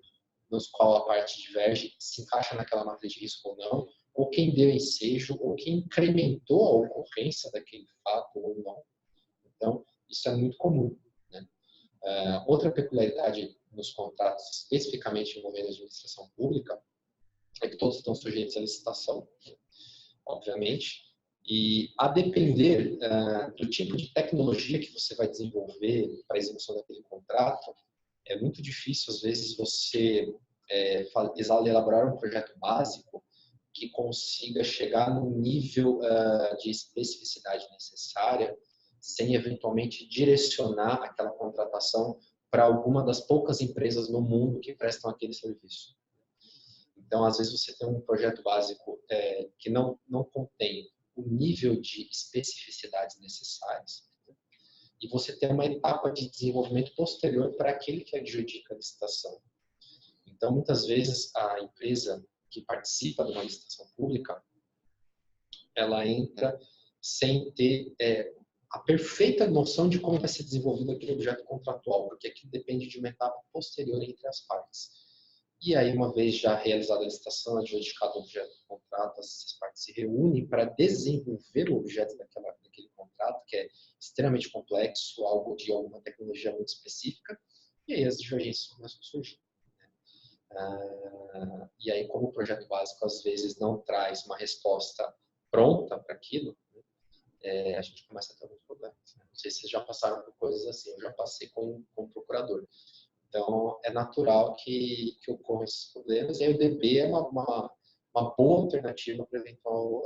nos qual a parte diverge se encaixa naquela matriz de risco ou não, ou quem deu ensejo, ou quem incrementou a ocorrência daquele fato ou não. Então, isso é muito comum, né? Outra peculiaridade nos contratos, especificamente envolvendo a administração pública, é que todos estão sujeitos à licitação, obviamente, e a depender do tipo de tecnologia que você vai desenvolver para a execução daquele contrato, é muito difícil, às vezes, você elaborar um projeto básico que consiga chegar no nível de especificidade necessária, sem eventualmente direcionar aquela contratação para alguma das poucas empresas no mundo que prestam aquele serviço. Então, às vezes, você tem um projeto básico que não contém o nível de especificidades necessárias, e você tem uma etapa de desenvolvimento posterior para aquele que adjudica a licitação. Então, muitas vezes, a empresa que participa de uma licitação pública, ela entra sem ter a perfeita noção de como vai ser desenvolvido aquele objeto contratual, porque aquilo depende de uma etapa posterior entre as partes. E aí, uma vez já realizada a licitação, adjudicado o objeto do contrato, essas partes se reúnem para desenvolver o objeto daquele contrato, que é extremamente complexo, algo de alguma tecnologia muito específica, e aí as divergências começam a surgir. E aí, como o projeto básico às vezes não traz uma resposta pronta para aquilo, a gente começa a ter alguns problemas. Né? Não sei se vocês já passaram por coisas assim, eu já passei com o procurador. Então, é natural que ocorram esses problemas, e aí o DB é uma boa alternativa para eventual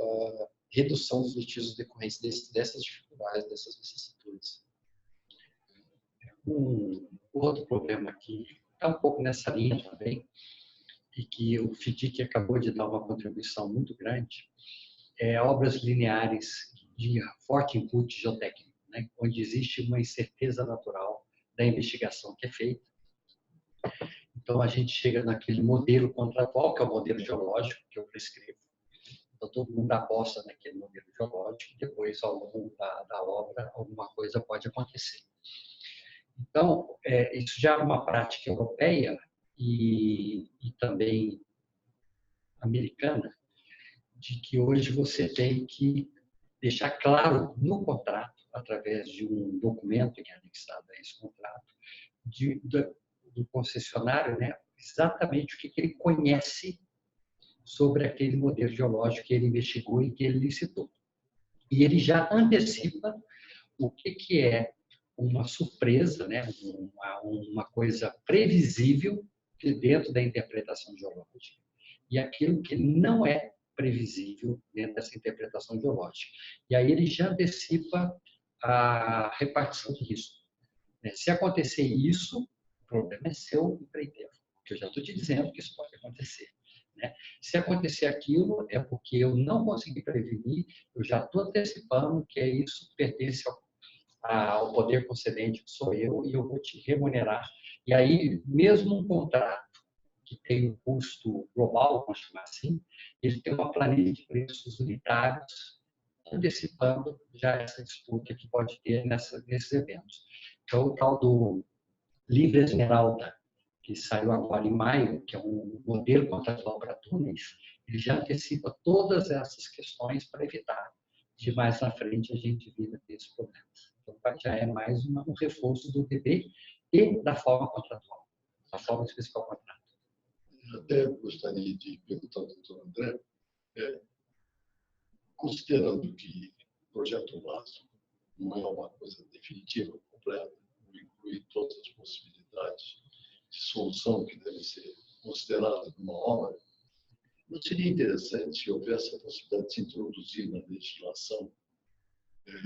redução dos litígios decorrentes dessas dificuldades, dessas vicissitudes. Um outro problema que está um pouco nessa linha também, e que o FDIC acabou de dar uma contribuição muito grande, é obras lineares de forte input geotécnico, né? Onde existe uma incerteza natural da investigação que é feita. Então, a gente chega naquele modelo contratual, que é o modelo geológico, que eu prescrevo. Então, todo mundo aposta naquele modelo geológico, e depois, ao longo da obra, alguma coisa pode acontecer. Então, isso já é uma prática europeia e também americana, de que hoje você tem que deixar claro no contrato, através de um documento que é anexado a esse contrato, do concessionário, né, exatamente o que ele conhece sobre aquele modelo geológico que ele investigou e que ele licitou. E ele já antecipa o que é uma surpresa, né, uma coisa previsível dentro da interpretação geológica, e aquilo que não é previsível dentro dessa interpretação geológica. E aí ele já antecipa a repartição de risco. Se acontecer isso, o problema é seu empreiteiro, porque eu já estou te dizendo que isso pode acontecer. Né? Se acontecer aquilo, é porque eu não consegui prevenir, eu já estou antecipando que isso pertence ao poder concedente, que sou eu, e eu vou te remunerar. E aí, mesmo um contrato que tem um custo global, vamos chamar assim, ele tem uma planilha de preços unitários, antecipando já essa disputa que pode ter nesses eventos. Então, o tal do Livre Esmeralda, que saiu agora em maio, que é um modelo contratual para túneis, ele já antecipa todas essas questões para evitar de mais na frente a gente vir a ter esses problemas. Então, já é mais um reforço do DB e da forma contratual, da forma específica ao contrato. Eu até gostaria de perguntar ao doutor André, considerando que o projeto básico não é uma coisa definitiva, completa, não inclui todas as possibilidades de solução que devem ser consideradas numa obra, não seria interessante se houvesse a possibilidade de se introduzir na legislação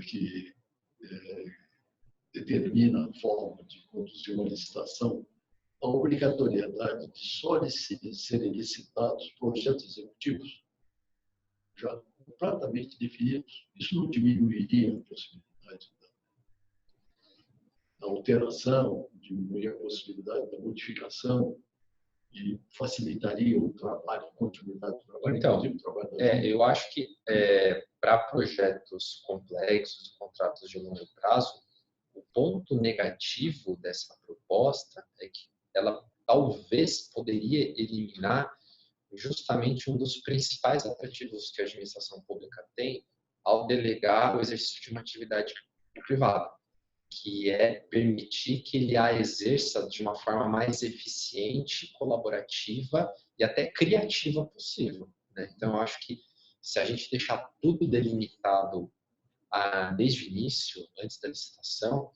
que determina a forma de conduzir uma licitação, a obrigatoriedade de só serem licitados projetos executivos já completamente definidos. Isso não diminuiria a possibilidade da alteração, diminuiria a possibilidade da modificação e facilitaria o trabalho, a continuidade do trabalho. Então, inclusive o trabalho eu acho que para projetos complexos, contratos de longo prazo, o ponto negativo dessa proposta é que ela talvez poderia eliminar justamente um dos principais atrativos que a administração pública tem ao delegar o exercício de uma atividade privada, que é permitir que ele a exerça de uma forma mais eficiente, colaborativa e até criativa possível, né? Então, eu acho que se a gente deixar tudo delimitado desde o início, antes da licitação,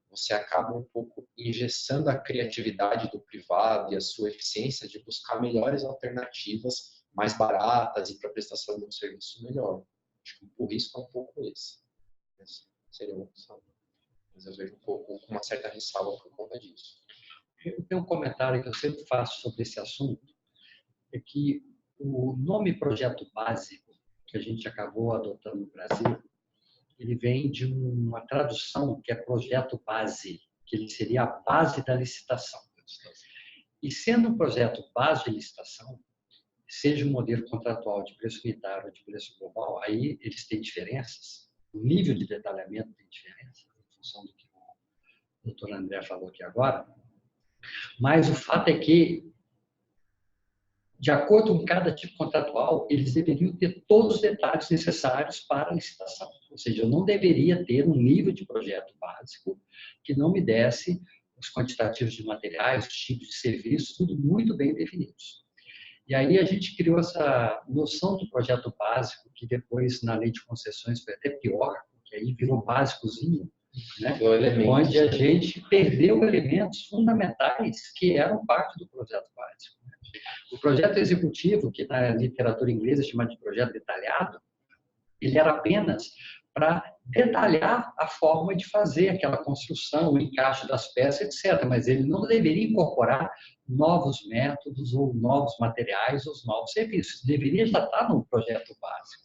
você acaba um pouco engessando a criatividade do privado e a sua eficiência de buscar melhores alternativas, mais baratas e para prestação de um serviço melhor. Acho que o risco é um pouco esse. Seria uma opção. Mas eu vejo um pouco com uma certa ressalva por conta disso. Eu tenho um comentário que eu sempre faço sobre esse assunto, é que o nome projeto básico que a gente acabou adotando no Brasil, ele vem de uma tradução que é projeto base, que ele seria a base da licitação. E sendo um projeto base de licitação, seja um modelo contratual de preço unitário ou de preço global, aí eles têm diferenças, o nível de detalhamento tem diferença, em função do que o doutor André falou aqui agora, mas o fato é que, de acordo com cada tipo contratual, eles deveriam ter todos os detalhes necessários para a licitação. Ou seja, eu não deveria ter um nível de projeto básico que não me desse os quantitativos de materiais, os tipos de serviços, tudo muito bem definidos. E aí a gente criou essa noção do projeto básico, que depois, na lei de concessões, foi até pior, porque aí virou básicozinho, né? Onde a gente perdeu elementos fundamentais que eram parte do projeto básico. O projeto executivo, que na literatura inglesa é chamado de projeto detalhado, ele era apenas para detalhar a forma de fazer aquela construção, o encaixe das peças, etc. Mas ele não deveria incorporar novos métodos ou novos materiais ou novos serviços. Deveria já estar no projeto básico.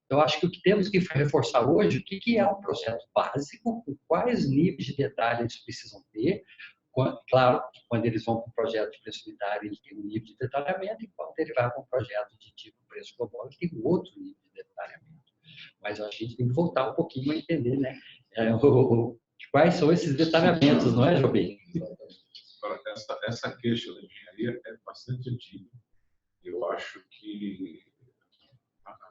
Eu acho que o que temos que reforçar hoje, o que é um projeto básico, com quais níveis de detalhe eles precisam ter. Claro, quando eles vão para um projeto de preço unitário, ele tem um nível de detalhamento, enquanto ele vai para um projeto de tipo preço global, ele tem outro nível de detalhamento. Mas a gente tem que voltar um pouquinho a entender, né? Quais são esses detalhamentos, não é, Jobim? Essa queixa da engenharia é bastante antiga. Eu acho que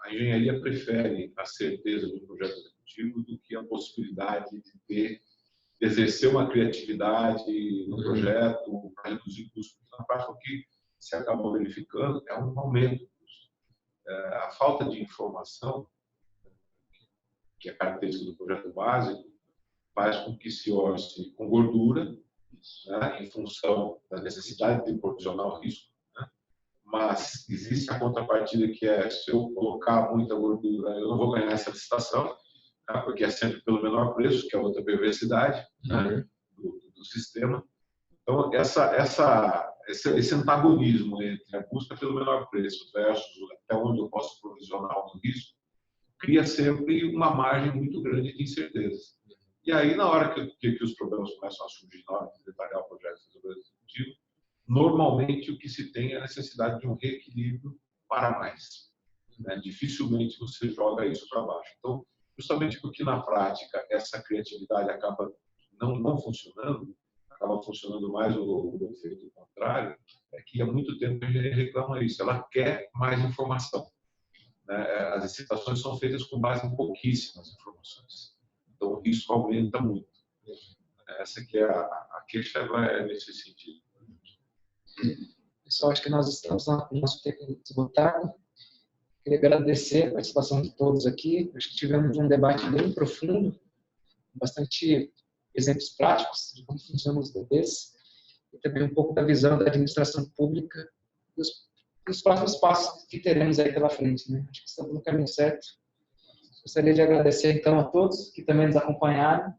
a engenharia prefere a certeza do projeto executivo do que a possibilidade de exercer uma criatividade no projeto para reduzir custos. Na prática, o que se acaba verificando é um aumento do custo. A falta de informação, que é característica do projeto básico, faz com que se orce com gordura, né, em função da necessidade de proporcionar o risco. Né? Mas existe a contrapartida que é, se eu colocar muita gordura, eu não vou ganhar essa licitação, tá? Porque é sempre pelo menor preço, que é outra perversidade, né, do sistema. Então, esse antagonismo entre a busca pelo menor preço versus até onde eu posso provisionar o risco, cria sempre uma margem muito grande de incertezas. E aí, na hora que os problemas começam a surgir, na hora de detalhar o projeto executivo, normalmente o que se tem é a necessidade de um reequilíbrio para mais. Né? Dificilmente você joga isso para baixo. Então, justamente porque na prática essa criatividade acaba não funcionando, acaba funcionando mais o efeito contrário, é que há muito tempo a gente reclama isso. Ela quer mais informação. As licitações são feitas com base em pouquíssimas informações. Então, o risco aumenta muito. Essa que é a queixa é nesse sentido. Pessoal, acho que nós estamos no nosso tempo esgotado. Queria agradecer a participação de todos aqui. Acho que tivemos um debate bem profundo, bastante exemplos práticos de como funcionam os bebês, e também um pouco da visão da administração pública e os próximos passos que teremos aí pela frente. Né? Acho que estamos no caminho certo. Gostaria de agradecer, então, a todos que também nos acompanharam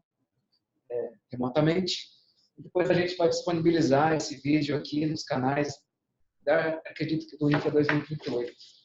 remotamente. Depois a gente vai disponibilizar esse vídeo aqui nos canais, acredito que do INFRA 2038.